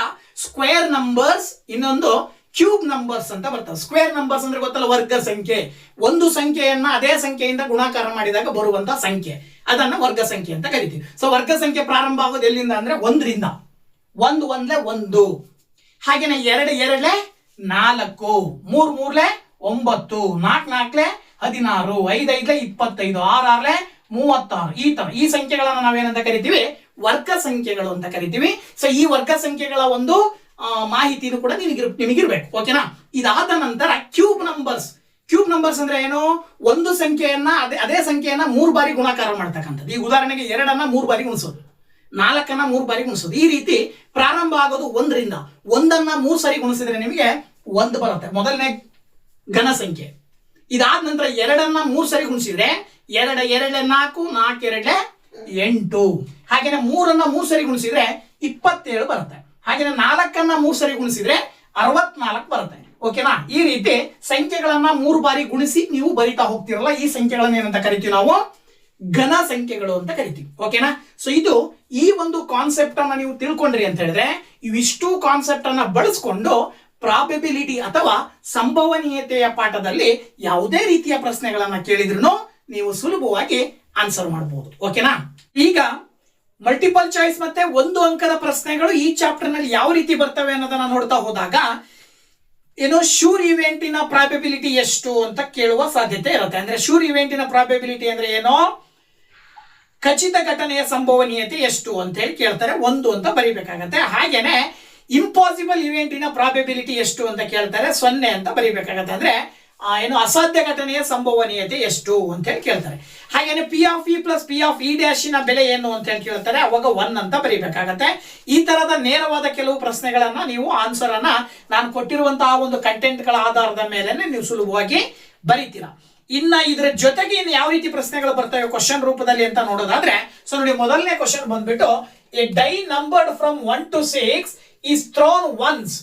ಸ್ಕ್ವೇರ್ ನಂಬರ್ಸ್, ಇನ್ನೊಂದು ಕ್ಯೂಬ್ ನಂಬರ್ಸ್ ಅಂತ ಬರ್ತವೆ. ಸ್ಕ್ವೇರ್ ನಂಬರ್ಸ್ ಅಂದ್ರೆ ಗೊತ್ತಲ್ಲ, ವರ್ಗ ಸಂಖ್ಯೆ. ಒಂದು ಸಂಖ್ಯೆಯನ್ನ ಅದೇ ಸಂಖ್ಯೆಯಿಂದ ಗುಣಾಕಾರ ಮಾಡಿದಾಗ ಬರುವಂತಹ ಸಂಖ್ಯೆ, ಅದನ್ನ ವರ್ಗ ಸಂಖ್ಯೆ ಅಂತ ಕರಿತೀವಿ. ಸೊ ವರ್ಗ ಸಂಖ್ಯೆ ಪ್ರಾರಂಭ ಆಗೋದು ಎಲ್ಲಿಂದ ಅಂದ್ರೆ 1ರಿಂದ. 1 1 1, ಹಾಗೇನೆ 2 2 4, 3 3 9, 4 4 16, 5 5 25, 6 6 36 ಈ ತರ ಈ ಸಂಖ್ಯೆಗಳನ್ನ ನಾವೇನಂತ ಕರಿತೀವಿ? ವರ್ಗ ಸಂಖ್ಯೆಗಳು ಅಂತ ಕರಿತೀವಿ. ಸೊ ಈ ವರ್ಗ ಸಂಖ್ಯೆಗಳ ಒಂದು ಮಾಹಿತಿನೂ ಕೂಡ ನಿಮಗಿರ್ಬೇಕು. ಓಕೆನಾ? ಇದಾದ ನಂತರ ಕ್ಯೂಬ್ ನಂಬರ್ಸ್. ಕ್ಯೂಬ್ ನಂಬರ್ಸ್ ಅಂದ್ರೆ ಏನು? ಒಂದು ಸಂಖ್ಯೆಯನ್ನ ಅದೇ ಸಂಖ್ಯೆಯನ್ನ 3 ಬಾರಿ ಗುಣಾಕಾರ ಮಾಡ್ತಕ್ಕಂಥದ್ದು. ಈಗ ಉದಾಹರಣೆಗೆ 2 3 ಬಾರಿ ಗುಣಿಸೋದು, 4 3 ಬಾರಿ ಗುಣಿಸೋದು. ಈ ರೀತಿ ಪ್ರಾರಂಭ ಆಗೋದು 1ರಿಂದ. 1 3 ಸಾರಿ ಗುಣಿಸಿದ್ರೆ ನಿಮಗೆ 1 ಬರುತ್ತೆ, ಮೊದಲನೇ ಘನ ಸಂಖ್ಯೆ. ಇದಾದ ನಂತರ 2 3 ಸಾರಿ ಗುಣಿಸಿದ್ರೆ 2 2 4, 4 2 8, ಹಾಗೇನೆ 3 3 ಸಾರಿ ಗುಣಿಸಿದ್ರೆ 27 ಬರುತ್ತೆ. ಹಾಗೆ 4 3 ಸರಿ ಗುಣಿಸಿದ್ರೆ 64 ಬರುತ್ತೆ. ಓಕೆನಾ. ಈ ರೀತಿ ಸಂಖ್ಯೆಗಳನ್ನ 3 ಬಾರಿ ಗುಣಿಸಿ ನೀವು ಬರಿತಾ ಹೋಗ್ತಿರಲ್ಲ, ಈ ಸಂಖ್ಯೆಗಳನ್ನ ಏನಂತ ಕರಿತೀವಿ ನಾವು, ಘನ ಸಂಖ್ಯೆಗಳು ಅಂತ ಕರಿತೀವಿ. ಓಕೆನಾ. ಸೊ ಇದು ಈ ಒಂದು ಕಾನ್ಸೆಪ್ಟ್ ಅನ್ನ ನೀವು ತಿಳ್ಕೊಂಡ್ರಿ ಅಂತ ಹೇಳಿದ್ರೆ, ಇವಿಷ್ಟು ಕಾನ್ಸೆಪ್ಟ್ ಅನ್ನ ಬಳಸ್ಕೊಂಡು ಪ್ರಾಬಬಿಲಿಟಿ ಅಥವಾ ಸಂಭವನೀಯತೆಯ ಪಾಠದಲ್ಲಿ ಯಾವುದೇ ರೀತಿಯ ಪ್ರಶ್ನೆಗಳನ್ನ ಕೇಳಿದ್ರು ನೀವು ಸುಲಭವಾಗಿ ಆನ್ಸರ್ ಮಾಡಬಹುದು. ಓಕೆನಾ. ಈಗ ಮಲ್ಟಿಪಲ್ ಚಾಯ್ಸ್ ಮತ್ತೆ 1 ಅಂಕದ ಪ್ರಶ್ನೆಗಳು ಈ ಚಾಪ್ಟರ್ ನಲ್ಲಿ ಯಾವ ರೀತಿ ಬರ್ತವೆ ಅನ್ನೋದನ್ನ ನೋಡ್ತಾ ಹೋದಾಗ, ಏನು ಶೂರ್ ಇವೆಂಟಿನ ಪ್ರಾಬಬಿಲಿಟಿ ಎಷ್ಟು ಅಂತ ಕೇಳುವ ಸಾಧ್ಯತೆ ಇರುತ್ತೆ. ಅಂದ್ರೆ ಶೂರ್ ಇವೆಂಟಿನ ಪ್ರಾಬಬಿಲಿಟಿ ಅಂದ್ರೆ ಏನು, ಖಚಿತ ಘಟನೆಯ ಸಂಭವನೀಯತೆ ಎಷ್ಟು ಅಂತ ಹೇಳಿ ಕೇಳ್ತಾರೆ, 1 ಅಂತ ಬರಿಬೇಕಾಗತ್ತೆ. ಹಾಗೇನೆ ಇಂಪಾಸಿಬಲ್ ಇವೆಂಟಿನ ಪ್ರಾಬಬಿಲಿಟಿ ಎಷ್ಟು ಅಂತ ಕೇಳ್ತಾರೆ, 0 ಅಂತ ಬರಿಬೇಕಾಗತ್ತೆ. ಅಂದ್ರೆ ಏನು ಅಸಾಧ್ಯ ಘಟನೆಯ ಸಂಭವನೀಯತೆ ಎಷ್ಟು ಅಂತ ಹೇಳಿ ಕೇಳ್ತಾರೆ. ಹಾಗೇನೆ P of E plus P of E dash ನ ಬೆಲೆ ಏನು ಅಂತ ಹೇಳಿ ಕೇಳ್ತಾರೆ, ಅವಾಗ 1 ಅಂತ ಬರಿಬೇಕಾಗತ್ತೆ. ಈ ತರದ ನೇರವಾದ ಕೆಲವು ಪ್ರಶ್ನೆಗಳನ್ನ ನೀವು ಆನ್ಸರ್ ಅನ್ನ ನಾನು ಕೊಟ್ಟಿರುವಂತಹ ಒಂದು ಕಂಟೆಂಟ್ ಗಳ ಆಧಾರದ ಮೇಲೆ ನೀವು ಸುಲಭವಾಗಿ ಬರಿತೀರಾ. ಇನ್ನ ಇದರ ಜೊತೆಗೆ ಇನ್ನು ಯಾವ ರೀತಿ ಪ್ರಶ್ನೆಗಳು ಬರ್ತವೆ ಕ್ವಶನ್ ರೂಪದಲ್ಲಿ ಅಂತ ನೋಡೋದಾದ್ರೆ, ಸೊ ನೋಡಿ, ಮೊದಲನೇ ಕ್ವಶನ್ ಬಂದ್ಬಿಟ್ಟು, a die numbered from 1 to 6 is thrown once,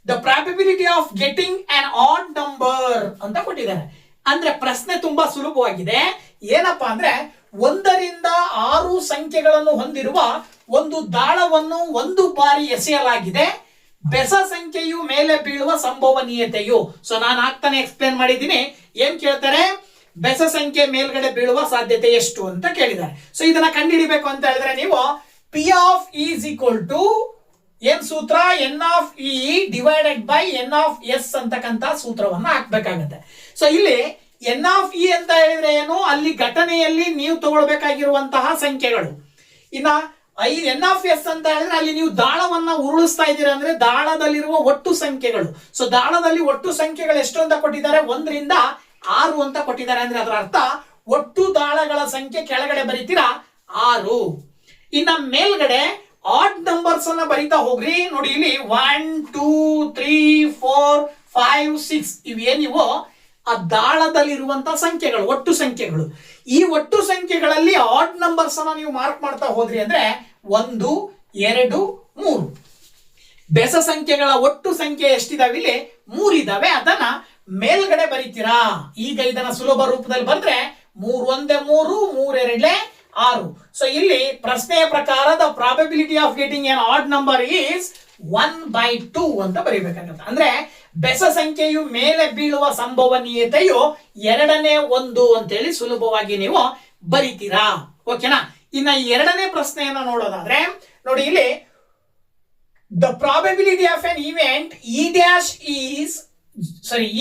the probability of getting an odd number ಅಂತ ಕೊಟ್ಟಿದ್ದಾರೆ. ಅಂದ್ರೆ ಪ್ರಶ್ನೆ ತುಂಬಾ ಸುಲಭವಾಗಿದೆ. ಏನಪ್ಪಾ ಅಂದ್ರೆ, 1 ರಿಂದ 6 ಸಂಖ್ಯೆಗಳನ್ನು ಹೊಂದಿರುವ ಒಂದು ದಾಳವನ್ನು 1 ಬಾರಿ ಎಸೆಯಲಾಗಿದೆ, ಬೆಸ ಸಂಖ್ಯೆಯು ಮೇಲೆ ಬೀಳುವ ಸಂಭವನೀಯತೆಯು. ಸೊ ನಾನು ಆಗ್ತಾನೆ ಎಕ್ಸ್ಪ್ಲೇನ್ ಮಾಡಿದ್ದೀನಿ. ಏನ್ ಕೇಳ್ತಾರೆ, ಬೆಸ ಸಂಖ್ಯೆ ಮೇಲ್ಗಡೆ ಬೀಳುವ ಸಾಧ್ಯತೆ ಎಷ್ಟು ಅಂತ ಕೇಳಿದ್ದಾರೆ. ಸೊ ಇದನ್ನ ಕಂಡುಹಿಡಿಬೇಕು ಅಂತ ಹೇಳಿದ್ರೆ ನೀವು P of E is equal to ಏನ್ ಸೂತ್ರ, n of E divided by n of S ಅಂತಕ್ಕಂತ ಸೂತ್ರವನ್ನ ಹಾಕ್ಬೇಕಾಗತ್ತೆ. ಸೊ ಇಲ್ಲಿ ಎನ್ ಆಫ್ ಇ ಅಂತ ಹೇಳಿದ್ರೆ ಏನು, ಅಲ್ಲಿ ಘಟನೆಯಲ್ಲಿ ನೀವು ತಗೊಳ್ಬೇಕಾಗಿರುವಂತಹ ಸಂಖ್ಯೆಗಳು. ಇನ್ನ ಎನ್ ಆಫ್ ಎಸ್ ಅಂತ ಹೇಳಿದ್ರೆ ಅಲ್ಲಿ ನೀವು ದಾಳವನ್ನ ಉರುಳಿಸ್ತಾ ಇದ್ದೀರಾ ಅಂದ್ರೆ ದಾಳದಲ್ಲಿರುವ ಒಟ್ಟು ಸಂಖ್ಯೆಗಳು. ಸೊ ದಾಳದಲ್ಲಿ ಒಟ್ಟು ಸಂಖ್ಯೆಗಳು ಎಷ್ಟು ಅಂತ ಕೊಟ್ಟಿದ್ದಾರೆ, 1 ರಿಂದ 6 ಅಂತ ಕೊಟ್ಟಿದ್ದಾರೆ. ಅಂದ್ರೆ ಅದರ ಅರ್ಥ ಒಟ್ಟು ದಾಳಗಳ ಸಂಖ್ಯೆ ಕೆಳಗಡೆ ಬರೀತೀರಾ 6. ಇನ್ನ ಮೇಲ್ಗಡೆ ಆಡ್ ನಂಬರ್ಸ್ ಅನ್ನ ಬರಿತಾ ಹೋಗ್ರಿ. ನೋಡಿ ಇಲ್ಲಿ 1 2 3 4 5 6 ಇವೇನಿವೋ ಆ ದಾಳದಲ್ಲಿರುವಂತಹ ಸಂಖ್ಯೆಗಳು, ಒಟ್ಟು ಸಂಖ್ಯೆಗಳು. ಈ ಒಟ್ಟು ಸಂಖ್ಯೆಗಳಲ್ಲಿ ಆಡ್ ನಂಬರ್ಸ್ ಅನ್ನ ನೀವು ಮಾರ್ಕ್ ಮಾಡ್ತಾ ಹೋದ್ರಿ ಅಂದ್ರೆ 1 2 3. ಬೆಸ ಸಂಖ್ಯೆಗಳ ಒಟ್ಟು ಸಂಖ್ಯೆ ಎಷ್ಟಿದಾವೆ, ಇಲ್ಲಿ 3 ಇದಾವೆ. ಅದನ್ನ ಮೇಲ್ಗಡೆ ಬರೀತೀರಾ. ಈಗ ಇದನ್ನ ಸುಲಭ ರೂಪದಲ್ಲಿ ಬಂದ್ರೆ 3 1 3 3 2 6. ಸೊ ಇಲ್ಲಿ ಪ್ರಶ್ನೆಯ ಪ್ರಕಾರ the probability of getting N odd number is 1/2 ಅಂತ ಬರೀಬೇಕಾಗತ್ತೆ. ಅಂದ್ರೆ ಬೆಸ ಸಂಖ್ಯೆಯು ಮೇಲೆ ಬೀಳುವ ಸಂಭವನೀಯತೆಯು 2ನೇ 1 ಅಂತೇಳಿ ಸುಲಭವಾಗಿ ನೀವು ಬರೀತೀರಾ. ಓಕೆನಾ. ಇನ್ನ 2ನೇ ಪ್ರಶ್ನೆಯನ್ನ ನೋಡೋದಾದ್ರೆ ನೋಡಿ, ಇಲ್ಲಿ the probability of N event E dash is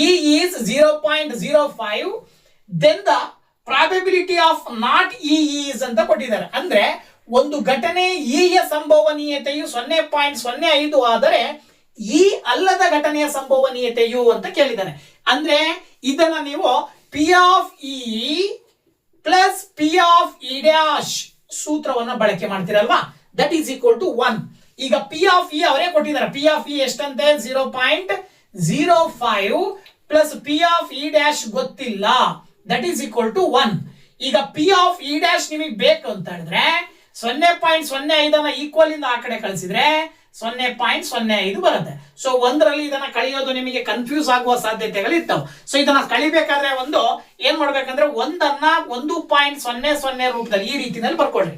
E is 0.05, then the probability of not E is ಅಂತ ಕೊಟ್ಟಿದ್ದಾರೆ. ಅಂದ್ರೆ ಒಂದು ಘಟನೆ E ಯ ಸಂಭವನೀಯತೆಯು 0.05 ಆದರೆ E ಅಲ್ಲದ ಘಟನೆಯ ಸಂಭವನೀಯತೆಯು ಅಂತ ಕೇಳಿದ್ದಾರೆ. ಅಂದ್ರೆ ಇದನ್ನ ನೀವು P of E plus P of E dash ಸೂತ್ರವನ್ನ ಬಳಕೆ ಮಾಡ್ತೀರಲ್ವಾ, ದಟ್ ಈಸ್ ಈಕ್ವಲ್ ಟು 1. ಈಗ ಪಿ ಆಫ್ ಇ ಅವರೇ ಕೊಟ್ಟಿದ್ದಾರೆ. ಪಿ ಆಫ್ ಇ ಎಷ್ಟಂತೆ 0.05 plus P of E dash ಗೊತ್ತಿಲ್ಲ, ದಟ್ ಈಸ್ ಈಕ್ವಲ್ ಟು 1. ಈಗ ಪಿ ಆಫ್ ಇ ಡ್ಯಾಶ್ ನಿಮಗೆ ಬೇಕು ಅಂತ ಹೇಳಿದ್ರೆ 0.05 ಈಕ್ವಲ್ ಇಂದ ಆ ಕಡೆ ಕಳಿಸಿದ್ರೆ 0.05 ಬರುತ್ತೆ. ಸೊ 1ರಲ್ಲಿ ಇದನ್ನ ಕಳೆಯೋದು ನಿಮಗೆ ಕನ್ಫ್ಯೂಸ್ ಆಗುವ ಸಾಧ್ಯತೆಗಳು ಇರ್ತವೆ. ಸೊ ಇದನ್ನ ಕಳಿಬೇಕಾದ್ರೆ ಏನ್ ಮಾಡ್ಬೇಕಂದ್ರೆ 1ಅನ್ನ 1.00 ರೂಪದಲ್ಲಿ ಈ ರೀತಿಯಲ್ಲಿ ಬರ್ಕೊಳ್ರಿ.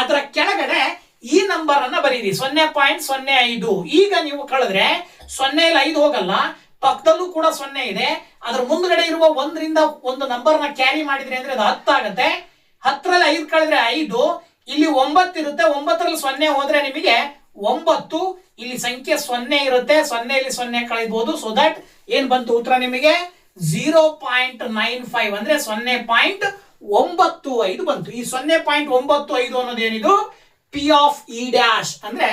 ಅದರ ಕೆಳಗಡೆ ಈ ನಂಬರ್ ಅನ್ನ ಬರೀರಿ 0.05. ಈಗ ನೀವು ಕಳೆದ್ರೆ 0 5 ಹೋಗಲ್ಲ, ಪಕ್ಕದಲ್ಲೂ ಕೂಡ 0 ಇದೆ. ಅದ್ರ ಮುಂದ್ಗಡೆ ಇರುವ 1ರಿಂದ ಒಂದು ನಂಬರ್ ನ ಕ್ಯಾರಿ ಮಾಡಿದ್ರಿ ಅಂದ್ರೆ ಅದು 10 ಆಗುತ್ತೆ. 10ರಲ್ಲಿ 5 ಕಳೆದ್ರೆ 5, ಇಲ್ಲಿ 9 ಇರುತ್ತೆ. 9ರಲ್ಲಿ 0 ಹೋದ್ರೆ ನಿಮಗೆ 9. ಇಲ್ಲಿ ಸಂಖ್ಯೆ 0 ಇರುತ್ತೆ, 0ಲ್ಲಿ 0 ಕಳೆಯಬಹುದು. ಸೊ ದಟ್ ಏನ್ ಬಂತು ಉತ್ತರ ನಿಮಗೆ 0.95 ಅಂದ್ರೆ 0.95 ಬಂತು. ಈ 0.95 ಅನ್ನೋದೇನಿದು ಪಿ ಆಫ್ ಇ ಡ್ಯಾಶ್ ಅಂದ್ರೆ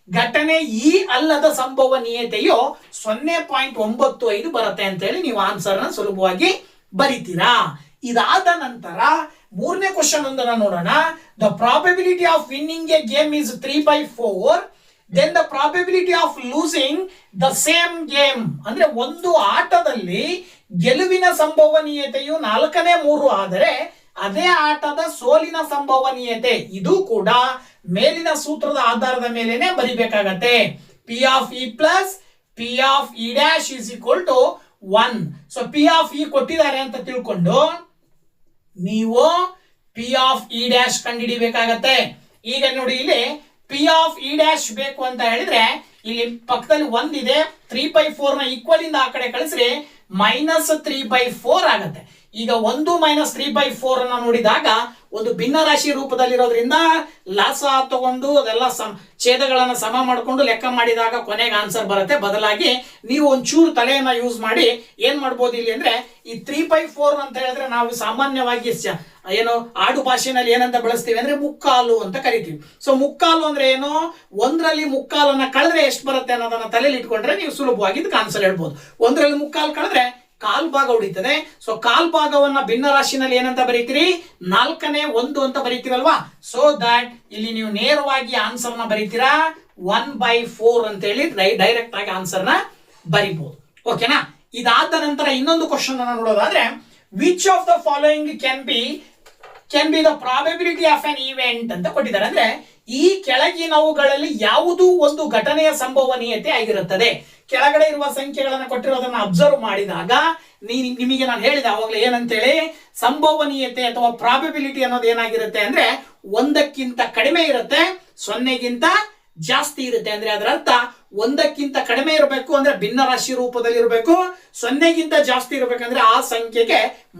ಘಟನೆ ಇ ಅಲ್ಲದ ಸಂಭವನೀಯತೆಯು 0.95 ಬರುತ್ತೆ ಅಂತ ಹೇಳಿ ನೀವು ಆನ್ಸರ್ ನ ಸುಲಭವಾಗಿ ಬರಿತೀರಾ. ಇದಾದ ನಂತರ 3ನೇ ಕ್ವಶನ್ ಒಂದನ್ನ ನೋಡೋಣ. The probability of winning a game is 3/4, then the probability of losing the same game ಅಂದ್ರೆ ಒಂದು ಆಟದಲ್ಲಿ ಗೆಲುವಿನ ಸಂಭವನೀಯತೆಯು 4ನೇ 3 ಆದರೆ ಅದೇ ಆಟದ ಸೋಲಿನ ಸಂಭವನೀಯತೆ ಇದು ಕೂಡ ಮೇಲಿನ ಸೂತ್ರದ ಆಧಾರದ ಮೇಲೆನೆ ಬರಿಬೇಕಾಗತ್ತೆ. P of E plus P of E dash is equal to 1. So P of E ಕೊಟ್ಟಿದ್ದಾರೆ ಅಂತ ತಿಳ್ಕೊಂಡು ನೀವು ಪಿ ಆಫ್ ಇ ಡ್ಯಾಶ್ ಕಂಡುಹಿಡಿಬೇಕಾಗತ್ತೆ. ಈಗ ನೋಡಿ ಇಲ್ಲಿ ಪಿ ಆಫ್ ಇ ಡ್ಯಾಶ್ ಬೇಕು ಅಂತ ಹೇಳಿದ್ರೆ ಇಲ್ಲಿ ಪಕ್ಕದಲ್ಲಿ 1 ಇದೆ, 3/4 ನ ಈಕ್ವಲ್ ಇಂದ ಆ ಕಡೆ ಕಳಿಸ್ರಿ -3/4 ಆಗತ್ತೆ. ಈಗ 1 - 3/4 ಅನ್ನ ನೋಡಿದಾಗ ಒಂದು ಭಿನ್ನ ರಾಶಿ ರೂಪದಲ್ಲಿರೋದ್ರಿಂದ ಲಾಸ ತಗೊಂಡು ಅದೆಲ್ಲ ಛೇದಗಳನ್ನ ಸಮ ಮಾಡಿಕೊಂಡು ಲೆಕ್ಕ ಮಾಡಿದಾಗ ಕೊನೆಗೆ ಆನ್ಸರ್ ಬರುತ್ತೆ. ಬದಲಾಗಿ ನೀವು ಒಂಚೂರು ತಲೆಯನ್ನ ಯೂಸ್ ಮಾಡಿ ಏನ್ ಮಾಡ್ಬೋದು ಇಲ್ಲಿ ಅಂದ್ರೆ ಈ 3/4 ಅಂತ ಹೇಳಿದ್ರೆ ನಾವು ಸಾಮಾನ್ಯವಾಗಿ ಏನು ಆಡು ಭಾಷೆನಲ್ಲಿ ಏನಂತ ಬಳಸ್ತೀವಿ ಅಂದ್ರೆ ಮುಕ್ಕಾಲು ಅಂತ ಕರಿತೀವಿ. ಸೊ ಮುಕ್ಕಾಲು ಅಂದ್ರೆ ಏನು, 1ರಲ್ಲಿ ಮುಕ್ಕಾಲನ್ನ ಕಳೆದ್ರೆ ಎಷ್ಟು ಬರುತ್ತೆ ಅನ್ನೋದನ್ನ ತಲೆಯಲ್ಲಿ ಇಟ್ಕೊಂಡ್ರೆ ನೀವು ಸುಲಭವಾಗಿ ಇದಕ್ಕೆ ಆನ್ಸರ್ ಹೇಳ್ಬೋದು. 1ರಲ್ಲಿ ಮುಕ್ಕಾಲು ಕಳೆದ್ರೆ ಕಾಲ್ ಭಾಗ ಉಳಿತದೆ. ಸೊ ಕಾಲ್ ಭಾಗವನ್ನ ಭಿನ್ನ ರಾಶಿನಲ್ಲಿ ಏನಂತ ಬರೀತೀರಿ, 4ನೇ 1 ಅಂತ ಬರೀತೀರಲ್ವಾ. ಸೊ ದಟ್ ಇಲ್ಲಿ ನೀವು ನೇರವಾಗಿ ಆನ್ಸರ್ ನ ಬರೀತೀರಾ 1/4 ಅಂತ ಹೇಳಿ ಡೈರೆಕ್ಟ್ ಆಗಿ ಆನ್ಸರ್ ನ ಬರೀಬಹುದು. ಓಕೆನಾ. ಇದಾದ ನಂತರ ಇನ್ನೊಂದು ಕ್ವಶನ್ ಅನ್ನ ನೋಡೋದಾದ್ರೆ, which of the following can be the probability of an event ಅಂತ ಕೊಟ್ಟಿದ್ದಾರೆ. ಅಂದ್ರೆ ಈ ಕೆಳಗಿನವುಗಳಲ್ಲಿ ಯಾವುದೂ ಒಂದು ಘಟನೆಯ ಸಂಭವನೀಯತೆ ಆಗಿರುತ್ತದೆ. ಕೆಳಗಡೆ ಇರುವ ಸಂಖ್ಯೆಗಳನ್ನು ಕೊಟ್ಟಿರೋದನ್ನ ಅಬ್ಸರ್ವ್ ಮಾಡಿದಾಗ ನಿಮಗೆ ನಾನು ಹೇಳಿದೆ ಅವಾಗಲೇ ಏನಂತೇಳಿ, ಸಂಭವನೀಯತೆ ಅಥವಾ ಪ್ರಾಬಬಿಲಿಟಿ ಅನ್ನೋದು ಏನಾಗಿರುತ್ತೆ ಅಂದ್ರೆ 1ಕ್ಕಿಂತ ಕಡಿಮೆ ಇರುತ್ತೆ, 0ಗಿಂತ ಜಾಸ್ತಿ ಇರುತ್ತೆ. ಅಂದ್ರೆ ಅದರ ಅರ್ಥ 1ಕ್ಕಿಂತ ಕಡಿಮೆ ಇರಬೇಕು ಅಂದ್ರೆ ಭಿನ್ನ ರಾಶಿ ರೂಪದಲ್ಲಿ ಇರಬೇಕು, 0ಗಿಂತ ಜಾಸ್ತಿ ಇರಬೇಕಂದ್ರೆ ಆ ಸಂಖ್ಯೆಗೆ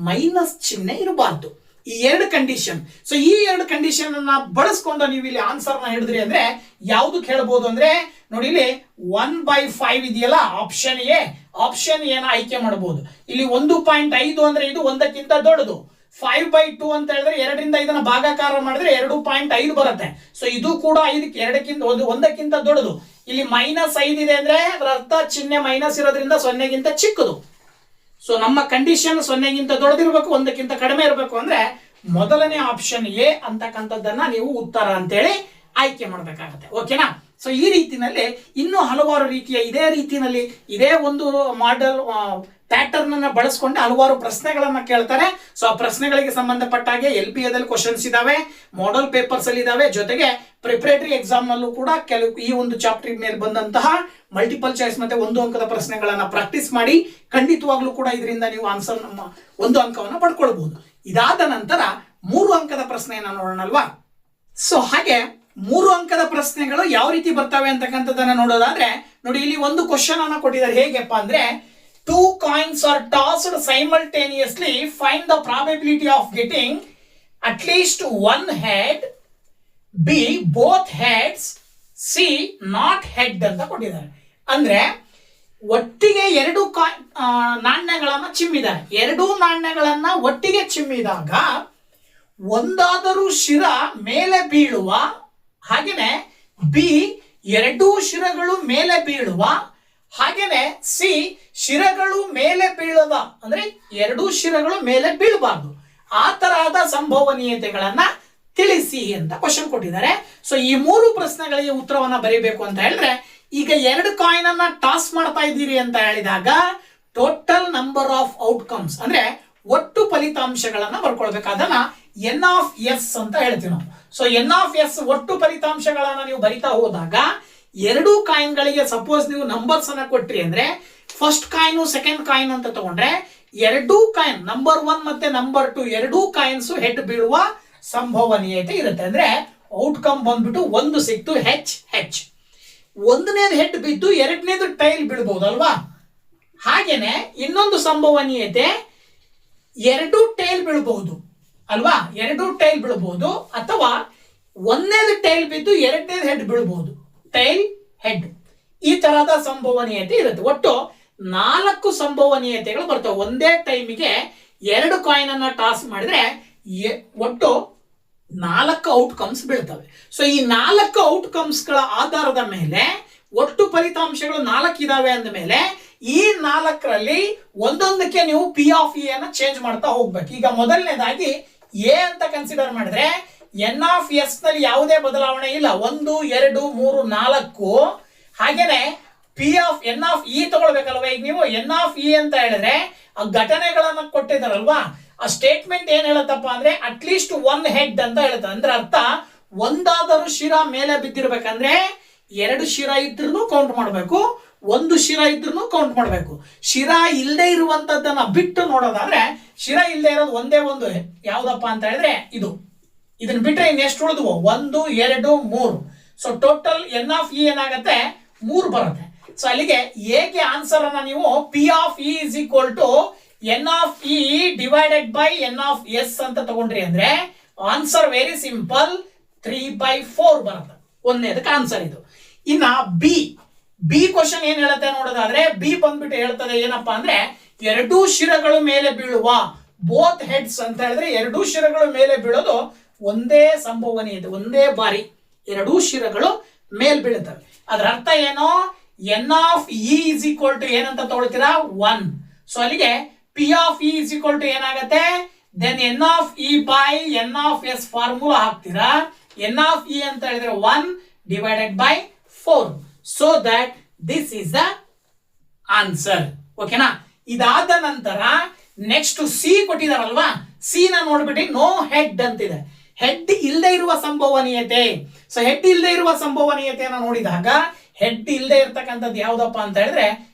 ಮೈನಸ್ ಚಿಹ್ನೆ ಇರಬಾರ್ದು. ಈ 2 ಕಂಡೀಷನ್. ಸೊ ಈ 2 ಕಂಡೀಷನ್ ಅನ್ನ ಬಳಸ್ಕೊಂಡು ನೀವು ಇಲ್ಲಿ ಆನ್ಸರ್ ನ ಹಿಡಿದ್ರಿ ಅಂದ್ರೆ ಯಾವ್ದಕ್ಕೆ ಹೇಳ್ಬೋದು ಅಂದ್ರೆ ನೋಡಿ, ಇಲ್ಲಿ 1/5 ಇದೆಯಲ್ಲ, ಆಪ್ಷನ್ ಎ ನ ಆಯ್ಕೆ ಮಾಡಬಹುದು. ಇಲ್ಲಿ 1.5 ಅಂದ್ರೆ ಇದು 1ಕ್ಕಿಂತ ದೊಡ್ಡದು. 5/2 ಅಂತ ಹೇಳಿದ್ರೆ 2ರಿಂದ ಇದನ್ನ ಭಾಗಾಕಾರ ಮಾಡಿದ್ರೆ 2.5 ಬರುತ್ತೆ. ಸೊ ಇದು ಕೂಡ 1ಕ್ಕಿಂತ ದೊಡ್ಡದು. ಇಲ್ಲಿ -5 ಇದೆ ಅಂದ್ರೆ ಅದರ ಅರ್ಥ ಚಿಹ್ನೆ ಮೈನಸ್ ಇರೋದ್ರಿಂದ 0ಗಿಂತ ಚಿಕ್ಕದು. ಸೊ ನಮ್ಮ ಕಂಡೀಷನ್ 0ಗಿಂತ ದೊಡ್ಡದಿರಬೇಕು, 1ಕ್ಕಿಂತ ಕಡಿಮೆ ಇರಬೇಕು ಅಂದ್ರೆ ಮೊದಲನೇ ಆಪ್ಷನ್ ಎ ಅಂತಕ್ಕಂಥದ್ದನ್ನ ನೀವು ಉತ್ತರ ಅಂತೇಳಿ ಆಯ್ಕೆ ಮಾಡಬೇಕಾಗತ್ತೆ. ಓಕೆನಾ. ಸೊ ಈ ರೀತಿನಲ್ಲಿ ಇನ್ನೂ ಹಲವಾರು ರೀತಿಯ ಇದೇ ಒಂದು ಮಾಡೆಲ್ ಪ್ಯಾಟರ್ನ್ ಅನ್ನ ಬಳಸ್ಕೊಂಡು ಹಲವಾರು ಪ್ರಶ್ನೆಗಳನ್ನ ಕೇಳ್ತಾರೆ. ಸೊ ಆ ಪ್ರಶ್ನೆಗಳಿಗೆ ಸಂಬಂಧಪಟ್ಟ ಹಾಗೆ LPA ದಲ್ಲಿ ಕ್ವಶನ್ಸ್ ಇದಾವೆ, ಮಾಡೆಲ್ ಪೇಪರ್ಸ್ ಅಲ್ಲಿ ಇದಾವೆ, ಜೊತೆಗೆ ಪ್ರಿಪರೇಟರಿ ಎಕ್ಸಾಮ್ ನಲ್ಲೂ ಕೂಡ ಈ ಒಂದು ಚಾಪ್ಟರ್ ಮೇಲೆ ಬಂದಂತಹ ಮಲ್ಟಿಪಲ್ ಚಾಯ್ಸ್ ಮತ್ತೆ 1 ಅಂಕದ ಪ್ರಶ್ನೆಗಳನ್ನ ಪ್ರಾಕ್ಟೀಸ್ ಮಾಡಿ ಖಂಡಿತವಾಗ್ಲೂ ಕೂಡ ಇದರಿಂದ ನೀವು ಆನ್ಸರ್ 1 ಅಂಕವನ್ನ ಪಡ್ಕೊಳ್ಬಹುದು. ಇದಾದ ನಂತರ 3 ಅಂಕದ ಪ್ರಶ್ನೆಯನ್ನ ನೋಡೋಣಲ್ವಾ. ಸೊ ಹಾಗೆ 3 ಅಂಕದ ಪ್ರಶ್ನೆಗಳು ಯಾವ ರೀತಿ ಬರ್ತವೆ ಅಂತಕ್ಕಂಥದ್ದನ್ನ ನೋಡೋದಾದ್ರೆ ನೋಡಿ, ಇಲ್ಲಿ ಒಂದು ಕ್ವಶನ್ ಅನ್ನ ಕೊಟ್ಟಿದ್ದಾರೆ. ಹೇಗೆಪ್ಪ ಅಂದ್ರೆ, 2 coins are tossed simultaneously, find the probability of getting at least one head, B both heads, C not head ಅಂತ ಕೊಟ್ಟಿದ್ದಾರೆ. ಅಂದ್ರೆ ಒಟ್ಟಿಗೆ 2 ನಾಣ್ಯಗಳನ್ನ ಚಿಮ್ಮಿದ್ದಾರೆ. 2 ನಾಣ್ಯಗಳನ್ನ ಒಟ್ಟಿಗೆ ಚಿಮ್ಮಿದಾಗ ಒಂದಾದರೂ ಶಿರ ಮೇಲೆ ಬೀಳುವ, ಹಾಗೇನೆ ಬಿ 2 ಶಿರಗಳು ಮೇಲೆ ಬೀಳುವ, ಹಾಗೇನೆ ಸಿ ಶಿರಗಳು ಮೇಲೆ ಬೀಳದ, ಅಂದ್ರೆ 2 ಶಿರಗಳು ಮೇಲೆ ಬೀಳಬಾರ್ದು, ಆ ತರಹದ ಸಂಭವನೀಯತೆಗಳನ್ನ ತಿಳಿಸಿ ಅಂತ ಕ್ವಶನ್ ಕೊಟ್ಟಿದ್ದಾರೆ. ಸೊ ಈ 3 ಪ್ರಶ್ನೆಗಳಿಗೆ ಉತ್ತರವನ್ನ ಬರೀಬೇಕು ಅಂತ ಹೇಳಿದ್ರೆ, ಈಗ 2 ಕಾಯಿನ್ ಅನ್ನ ಟಾಸ್ ಮಾಡ್ತಾ ಇದ್ದೀರಿ ಅಂತ ಹೇಳಿದಾಗ ಟೋಟಲ್ ನಂಬರ್ ಆಫ್ ಔಟ್ಕಮ್ಸ್ ಅಂದ್ರೆ ಒಟ್ಟು ಫಲಿತಾಂಶಗಳನ್ನ ಬರ್ಕೊಳ್ಬೇಕು. ಅದನ್ನ N(S) ಅಂತ ಹೇಳ್ತೀವಿ ನಾವು. ಸೊ N(S) ಒಟ್ಟು ಫಲಿತಾಂಶಗಳನ್ನ ನೀವು ಬರಿತಾ ಹೋದಾಗ 2 ಕಾಯಿನ್ಗಳಿಗೆ ಸಪೋಸ್ ನೀವು ನಂಬರ್ಸ್ ಅನ್ನ ಕೊಟ್ರಿ ಅಂದ್ರೆ, ಫಸ್ಟ್ ಕಾಯಿನ್ ಸೆಕೆಂಡ್ ಕಾಯಿನ್ ಅಂತ ತಗೊಂಡ್ರೆ 2 ಕಾಯಿನ್ ನಂಬರ್ 1 ಮತ್ತೆ ನಂಬರ್ 2 2 ಕಾಯಿನ್ಸ್ ಹೆಡ್ ಬೀಳುವ ಸಂಭವನೀಯತೆ ಇರುತ್ತೆ. ಅಂದ್ರೆ ಔಟ್ಕಮ್ ಬಂದ್ಬಿಟ್ಟು 1 ಸಿಕ್ತು H. ಒಂದನೇದು ಹೆಡ್ ಬಿದ್ದು 2ನೇದು ಟೈಲ್ ಬೀಳ್ಬಹುದು ಅಲ್ವಾ. ಹಾಗೇನೆ ಇನ್ನೊಂದು ಸಂಭವನೀಯತೆ 2 ಟೈಲ್ ಬೀಳಬಹುದು ಅಲ್ವಾ, 2 ಟೈಲ್ ಬೀಳಬಹುದು, ಅಥವಾ 1ನೇದು ಟೈಲ್ ಬಿದ್ದು 2ನೇದು ಹೆಡ್ ಬೀಳಬಹುದು, ಟೈಲ್ ಹೆಡ್. ಈ ತರಹದ ಸಂಭವನೀಯತೆ ಇರುತ್ತೆ. ಒಟ್ಟು 4 ಸಂಭವನೀಯತೆಗಳು ಬರ್ತವೆ. ಒಂದೇ ಟೈಮಿಗೆ 2 ಕಾಯಿನ್ ಅನ್ನ ಟಾಸ್ ಮಾಡಿದ್ರೆ ಒಟ್ಟು 4 ಔಟ್ಕಮ್ಸ್ ಬೀಳ್ತವೆ. ಸೊ ಈ 4 ಔಟ್ಕಮ್ಸ್ ಗಳ ಆಧಾರದ ಮೇಲೆ ಒಟ್ಟು ಫಲಿತಾಂಶಗಳು 4 ಇದಾವೆ ಅಂದ ಮೇಲೆ ಈ 4ರಲ್ಲಿ ಒಂದೊಂದಕ್ಕೆ ನೀವು P ಆಫ್ E ಅನ್ನ ಚೇಂಜ್ ಮಾಡ್ತಾ ಹೋಗ್ಬೇಕು. ಈಗ ಮೊದಲನೇದಾಗಿ ಎ ಅಂತ ಕನ್ಸಿಡರ್ ಮಾಡಿದ್ರೆ N(S) ನಲ್ಲಿ ಯಾವುದೇ ಬದಲಾವಣೆ ಇಲ್ಲ. 1 2 3 4. ಹಾಗೇನೆ N(E) ತಗೊಳ್ಬೇಕಲ್ವಾ. ಈಗ ನೀವು N(E) ಅಂತ ಹೇಳಿದ್ರೆ ಆ ಘಟನೆಗಳನ್ನ ಕೊಟ್ಟಿದಾರಲ್ವಾ, ಆ ಸ್ಟೇಟ್ಮೆಂಟ್ ಏನ್ ಹೇಳುತ್ತಪ್ಪ ಅಂದ್ರೆ ಅಟ್ಲೀಸ್ಟ್ 1 ಹೆಡ್ ಅಂತ ಹೇಳುತ್ತೆ. ಅಂದ್ರೆ ಅರ್ಥ ಒಂದಾದರೂ ಶಿರ ಮೇಲೆ ಬಿದ್ದಿರ್ಬೇಕಂದ್ರೆ 2 ಶಿರ ಇದ್ರೂ ಕೌಂಟ್ ಮಾಡಬೇಕು, ಒಂದು ಶಿರ ಇದ್ರೂ ಕೌಂಟ್ ಮಾಡಬೇಕು. ಶಿರ ಇಲ್ಲದೆ ಇರುವಂತದ್ದನ್ನ ಬಿಟ್ಟು ನೋಡೋದಾದ್ರೆ ಶಿರ ಇಲ್ಲದೆ ಇರೋದು ಒಂದೇ ಒಂದು ಯಾವ್ದಪ್ಪ ಅಂತ ಹೇಳಿದ್ರೆ ಇದನ್ನ ಬಿಟ್ರೆ ಇನ್ನೆಷ್ಟು ಉಳಿದ್ವು? 1 2 3. So total n of E ಏನಾಗತ್ತೆ? 3 ಬರುತ್ತೆ. ಸೊ ಅಲ್ಲಿಗೆ ಎಗೆ ಆನ್ಸರ್ ಅನ್ನ ನೀವು P of E is equal to n of E divided by n of S ಅಂತ ತಗೊಂಡ್ರಿ ಅಂದ್ರೆ ಆನ್ಸರ್ ವೆರಿ ಸಿಂಪಲ್ 3/4 ಬರುತ್ತೆ. ಒಂದನೇದಕ್ಕೆ ಆನ್ಸರ್ ಇದು. ಇನ್ನ ಬಿ ಕ್ವಶನ್ ಏನ್ ಹೇಳುತ್ತೆ ನೋಡೋದಾದ್ರೆ ಬಿ ಬಂದ್ಬಿಟ್ಟು ಹೇಳ್ತದೆ ಏನಪ್ಪಾ ಅಂದ್ರೆ ಎರಡೂ ಶಿರಗಳು ಮೇಲೆ ಬೀಳುವ ಬೋತ್ ಹೆಡ್ಸ್ ಅಂತ ಹೇಳಿದ್ರೆ ಎರಡೂ ಶಿರಗಳು ಮೇಲೆ ಬೀಳೋದು ಒಂದೇ ಸಂಭವನೀಯತೆ, ಒಂದೇ ಬಾರಿ ಎರಡೂ ಶಿರಗಳು ಮೇಲ್ ಬೀಳುತ್ತವೆ. ಅದರ ಅರ್ಥ ಏನು? N of E is equal to ಏನಂತ ತಗೊಳ್ತೀರಾ? 1. ಸೊ ಅಲ್ಲಿಗೆ P of E is equal to ಏನಾಗತ್ತೆ? Then n of E by n of S formula ಹಾಕ್ತೀರಾ. ಎನ್ ಆಫ್ ಇ ಅಂತ ಹೇಳಿದ್ರೆ 1 divided by 4. So that this is the answer. ಓಕೆನಾ? ಇದಾದ ನಂತರ ನೆಕ್ಸ್ಟ್ ಸಿ ಕೊಟ್ಟಿದಾರಲ್ವಾ, ಸಿ ನ ನೋಡ್ಬಿಟ್ಟು ನೋ ಹೆಡ್ ಅಂತಿದೆ. ಹೆಡ್ ಇಲ್ಲದೆ ಇರುವ ಸಂಭವನೀಯತೆ. ಸೊ ಹೆಡ್ ಇಲ್ಲದೆ ಇರುವ ಸಂಭವನೀಯತೆಯನ್ನು ನೋಡಿದಾಗ ಹೆಡ್ ಇಲ್ಲದೆ ಇರ್ತಕ್ಕಂಥದ್ದು ಯಾವ್ದಪ್ಪ ಅಂತ ಹೇಳಿದ್ರೆ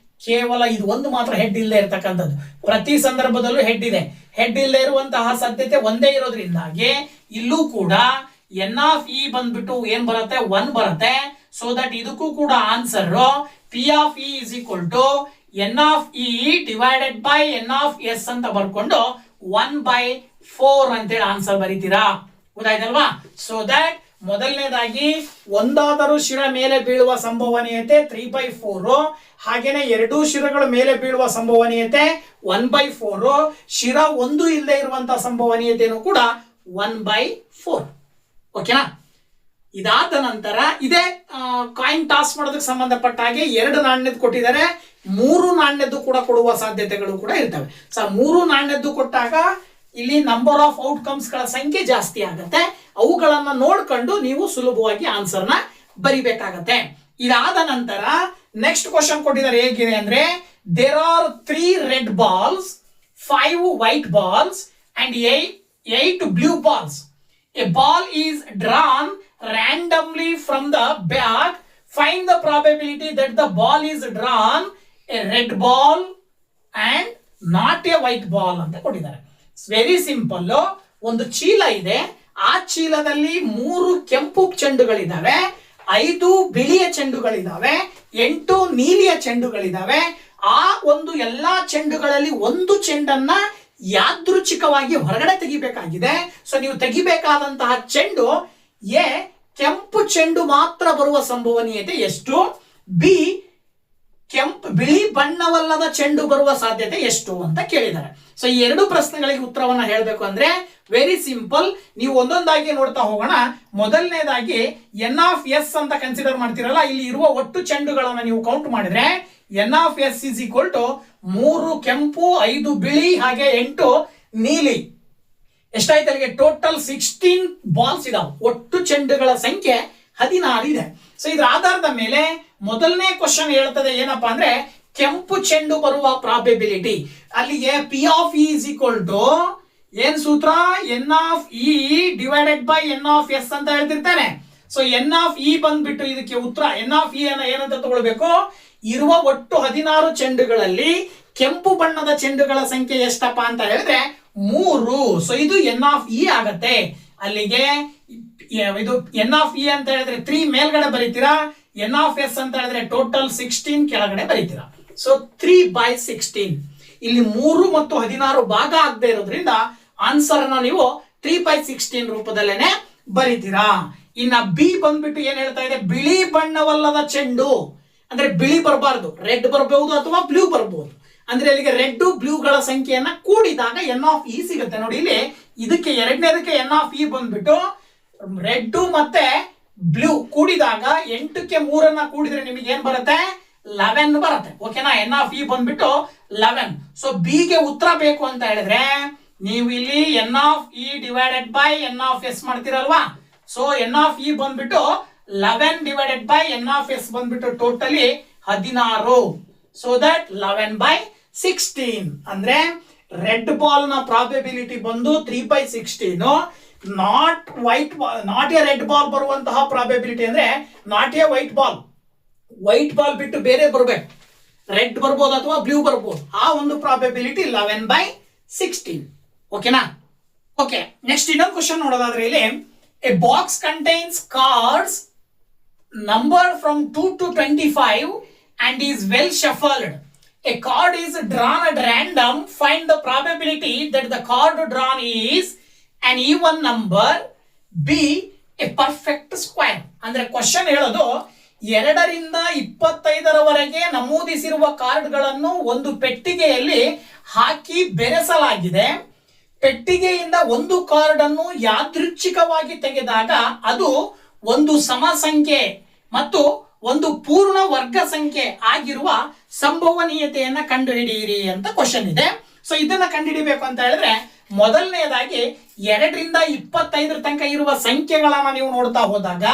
ಕೇವಲ ಇದು ಒಂದು ಮಾತ್ರ ಹೆಡ್ ಇಲ್ಲದೆ ಇರ್ತಕ್ಕಂಥದ್ದು. ಪ್ರತಿ ಸಂದರ್ಭದಲ್ಲೂ ಹೆಡ್ ಇದೆ. ಹೆಡ್ ಇಲ್ಲದೆ ಇರುವಂತಹ ಸಾಧ್ಯತೆ ಒಂದೇ ಇರೋದ್ರಿಂದಾಗಿ ಇಲ್ಲೂ ಕೂಡ ಎನ್ ಆಫ್ ಇ ಬಂದ್ಬಿಟ್ಟು ಏನ್ ಬರುತ್ತೆ? 1 ಬರುತ್ತೆ. ಸೊ ದಟ್ ಇದಕ್ಕೂ ಕೂಡ answer P of E is equal to n of E divided by n of S ಅಂತ ಬರ್ಕೊಂಡು 1/4 ಅಂತೇಳಿ ಆನ್ಸರ್ ಬರೀತೀರಾ. ಗೊತ್ತಾಯ್ತಲ್ವಾ? ಸೊ ದಟ್ ಮೊದಲನೇದಾಗಿ ಒಂದಾದರೂ ಶಿರ ಮೇಲೆ ಬೀಳುವ ಸಂಭವನೀಯತೆ 3/4. ಹಾಗೇನೆ ಎರಡೂ ಶಿರಗಳ ಮೇಲೆ ಬೀಳುವ ಸಂಭವನೀಯತೆ 1/4. ಶಿರ ಒಂದು ಇಲ್ಲದೆ ಇರುವಂತಹ ಸಂಭವನೀಯತೆನೂ ಕೂಡ 1/4. ಓಕೆನಾ? ಇದಾದ ನಂತರ ಇದೇ ಕಾಯಿನ್ ಟಾಸ್ ಮಾಡೋದಕ್ಕೆ ಸಂಬಂಧಪಟ್ಟ ಹಾಗೆ 2 ನಾಣ್ಯದ್ದು ಕೊಟ್ಟಿದ್ದಾರೆ, 3 ನಾಣ್ಯದ್ದು ಕೂಡ ಕೊಡುವ ಸಾಧ್ಯತೆಗಳು ಕೂಡ ಇರ್ತವೆ. ಸೊ 3 ನಾಣ್ಯದ್ದು ಕೊಟ್ಟಾಗ ಇಲ್ಲಿ ನಂಬರ್ ಆಫ್ ಔಟ್ಕಮ್ಸ್ ಗಳ ಸಂಖ್ಯೆ ಜಾಸ್ತಿ ಆಗುತ್ತೆ. ಅವುಗಳನ್ನ ನೋಡ್ಕೊಂಡು ನೀವು ಸುಲಭವಾಗಿ ಆನ್ಸರ್ ನ ಬರಿಬೇಕಾಗತ್ತೆ. ಇದಾದ ನಂತರ ನೆಕ್ಸ್ಟ್ ಕ್ವಶನ್ ಕೊಟ್ಟಿದ್ದಾರೆ. ಹೇಗಿದೆ ಅಂದ್ರೆ there are 3 red balls, 5 white balls and 8 blue balls. A ball is drawn randomly from the bag. Find the probability that the ball is drawn a red ball and not a white ball ಅಂತ ಕೊಟ್ಟಿದ್ದಾರೆ. Very simple. ಒಂದು ಚೀಲ ಇದೆ. ಆ ಚೀಲದಲ್ಲಿ 3 ಕೆಂಪು ಚೆಂಡುಗಳಿದ್ದಾವೆ, 5 ಬಿಳಿಯ ಚೆಂಡುಗಳಿದ್ದಾವೆ, 8 ನೀಲಿಯ ಚೆಂಡುಗಳಿದ್ದಾವೆ. ಆ ಒಂದು ಎಲ್ಲಾ ಚೆಂಡುಗಳಲ್ಲಿ ಒಂದು ಚೆಂಡನ್ನ ಯಾದೃಚ್ಛಿಕವಾಗಿ ಹೊರಗಡೆ ತೆಗಿಬೇಕಾಗಿದೆ. ಸೊ ನೀವು ತೆಗಿಬೇಕಾದಂತಹ ಚೆಂಡು ಎ ಕೆಂಪು ಚೆಂಡು ಮಾತ್ರ ಬರುವ ಸಂಭವನೀಯತೆ ಎಷ್ಟು, ಬಿ ಬಿಳಿ ಬಣ್ಣವಲ್ಲದ ಚೆಂಡು ಬರುವ ಸಾಧ್ಯತೆ ಎಷ್ಟು ಅಂತ ಕೇಳಿದ್ದಾರೆ. ಸೊ ಈ 2 ಪ್ರಶ್ನೆಗಳಿಗೆ ಉತ್ತರವನ್ನ ಹೇಳಬೇಕು ಅಂದ್ರೆ ವೆರಿ ಸಿಂಪಲ್. ನೀವು ಒಂದೊಂದಾಗಿ ನೋಡ್ತಾ ಹೋಗೋಣ. ಮೊದಲನೇದಾಗಿ ಎನ್ ಆಫ್ ಎಸ್ ಅಂತ ಕನ್ಸಿಡರ್ ಮಾಡ್ತೀರಲ್ಲ, ಇಲ್ಲಿ ಇರುವ ಒಟ್ಟು ಚೆಂಡುಗಳನ್ನ ನೀವು ಕೌಂಟ್ ಮಾಡಿದ್ರೆ n of S is equal to 3 ಕೆಂಪು, 5 ಬಿಳಿ, ಹಾಗೆ 8 ನೀಲಿ. ಎಷ್ಟಾಯ್ತು? ಅಲ್ಲಿಗೆ ಟೋಟಲ್ 16 ಬಾಲ್ಸ್ ಇದಾವೆ. ಒಟ್ಟು ಚೆಂಡುಗಳ ಸಂಖ್ಯೆ 16 ಇದೆ. ಸೊ ಇದರ ಆಧಾರದ ಮೇಲೆ ಮೊದಲನೇ ಕ್ವಶನ್ ಹೇಳ್ತದೆ ಏನಪ್ಪಾ ಅಂದ್ರೆ ಕೆಂಪು ಚೆಂಡು ಬರುವ ಪ್ರಾಬಬಿಲಿಟಿ. ಅಲ್ಲಿಗೆ P of E is equal to ಏನ್ ಸೂತ್ರ? N of E divided by n of S ಅಂತ ಹೇಳ್ತಿರ್ತಾನೆ. ಸೊ ಎನ್ ಆಫ್ ಇ ಬಂದ್ಬಿಟ್ಟು ಇದಕ್ಕೆ ಉತ್ತರ ಎನ್ ಆಫ್ ಇ ಏನಂತ ತಗೊಳ್ಬೇಕು? ಇರುವ ಒಟ್ಟು 16 ಚೆಂಡುಗಳಲ್ಲಿ ಕೆಂಪು ಬಣ್ಣದ ಚೆಂಡುಗಳ ಸಂಖ್ಯೆ ಎಷ್ಟಪ್ಪ ಅಂತ ಹೇಳಿದ್ರೆ 3. ಸೊ ಇದು ಎನ್ ಆಫ್ ಇ ಆಗತ್ತೆ. ಅಲ್ಲಿಗೆ ಇದು ಎನ್ ಆಫ್ ಇ ಅಂತ ಹೇಳಿದ್ರೆ 3 ಮೇಲ್ಗಡೆ ಬರೀತೀರಾ, ಎನ್ ಆಫ್ ಎಸ್ ಅಂತ ಹೇಳಿದ್ರೆ ಟೋಟಲ್ 16 ಕೆಳಗಡೆ ಬರೀತೀರಾ. ಸೊ 3/16. ಇಲ್ಲಿ 3 ಮತ್ತು 16 ಭಾಗ ಆಗದೆ ಇರೋದ್ರಿಂದ ಆನ್ಸರ್ ಅನ್ನ ನೀವು 3/16 ರೂಪದಲ್ಲೇನೆ ಬರೀತೀರಾ. ಇನ್ನ ಬಿ ಬಂದ್ಬಿಟ್ಟು ಏನ್ ಹೇಳ್ತಾ ಇದೆ? ಬಿಳಿ ಬಣ್ಣವಲ್ಲದ ಚೆಂಡು ಅಂದ್ರೆ ಬಿಳಿ ಬರಬಾರ್ದು, ರೆಡ್ ಬರಬಹುದು ಅಥವಾ ಬ್ಲೂ ಬರಬಹುದು. ಅಂದ್ರೆ ಇಲ್ಲಿಗೆ ರೆಡ್ ಬ್ಲೂಗಳ ಸಂಖ್ಯೆಯನ್ನ ಕೂಡಿದಾಗ ಎನ್ ಆಫ್ ಇ ಸಿಗುತ್ತೆ. ನೋಡಿ ಇಲ್ಲಿ ಇದಕ್ಕೆ ಎರಡನೇದಕ್ಕೆ ಎನ್ ಆಫ್ ಇ ಬಂದ್ಬಿಟ್ಟು ರೆಡ್ ಮತ್ತೆ ಬ್ಲೂ ಕೂಡಿದಾಗ 8ಕ್ಕೆ 3 ಕೂಡಿದ್ರೆ ನಿಮಗೆ ಏನ್ ಬರುತ್ತೆ? 11 ಬರುತ್ತೆ. ಓಕೆನಾ? ಎನ್ ಆಫ್ ಇ ಬಂದ್ಬಿಟ್ಟು 11. ಸೊ ಬಿ ಗೆ ಉತ್ತರ ಬೇಕು ಅಂತ ಹೇಳಿದ್ರೆ ನೀವು ಇಲ್ಲಿ n of E divided by n of S ಮಾಡ್ತೀರಲ್ವಾ. ಸೊ ಎನ್ ಆಫ್ ಇ ಬಂದ್ಬಿಟ್ಟು 11 divided by n of S ಬಂದ್ಬಿಟ್ಟು ಟೋಟಲಿ 16. ಸೊ ದಟ್ 11/16 ಅಂದ್ರೆ ರೆಡ್ ಬಾಲ್ ನ ಪ್ರಾಬಬಿಲಿಟಿ ಬಂದು 3/16. ನಾಟ್ ಎ ರೆಡ್ ಬಾಲ್ ಬರುವಂತಹ ಪ್ರಾಬಬಿಲಿಟಿ ಅಂದ್ರೆ ನಾಟ್ ಎ ವೈಟ್ ಬಾಲ್ ಬಿಟ್ಟು ಬೇರೆ ಬರಬೇಕು. ರೆಡ್ ಬರ್ಬೋದು ಅಥವಾ ಬ್ಲೂ ಬರ್ಬೋದು. ಆ ಒಂದು ಪ್ರಾಬಬಿಲಿಟಿ 11/16. ಓಕೆನಾ? ಓಕೆ, ನೆಕ್ಸ್ಟ್ ಇನ್ನೊಂದು ಕ್ವಶನ್ ನೋಡೋದಾದ್ರೆ ಇಲ್ಲಿ A box contains cards numbered from 2 to 25 and is well shuffled. A card is drawn at random. Find the probability that the card drawn is an even number, b a perfect square. ಅಂದ್ರೆ question ಹೇಳೋದು 2 ರಿಂದ 25ರವರೆಗೆ ನಮೂದಿಸಿರುವ ಕಾರ್ಡ್ಗಳನ್ನು ಒಂದು ಪೆಟ್ಟಿಗೆಯಲ್ಲಿ ಹಾಕಿ ಬೆರೆಸಲಾಗಿದೆ. ಪೆಟ್ಟಿಗೆಯಿಂದ ಒಂದು card ಅನ್ನು ಯಾದೃಚ್ಛಿಕವಾಗಿ ತೆಗೆದಾಗ ಅದು ಒಂದು ಸಮ ಸಂಖ್ಯೆ ಮತ್ತು ಒಂದು ಪೂರ್ಣ ವರ್ಗ ಸಂಖ್ಯೆ ಆಗಿರುವ ಸಂಭವನೀಯತೆಯನ್ನ ಕಂಡುಹಿಡಿಯಿರಿ ಅಂತ ಕ್ವಶನ್ ಇದೆ. ಸೊ ಇದನ್ನ ಕಂಡುಹಿಡಿಬೇಕು ಅಂತ ಹೇಳಿದ್ರೆ ಮೊದಲನೇದಾಗಿ 2 ರಿಂದ 25 ತನಕ ಇರುವ ಸಂಖ್ಯೆಗಳನ್ನ ನೀವು ನೋಡ್ತಾ ಹೋದಾಗ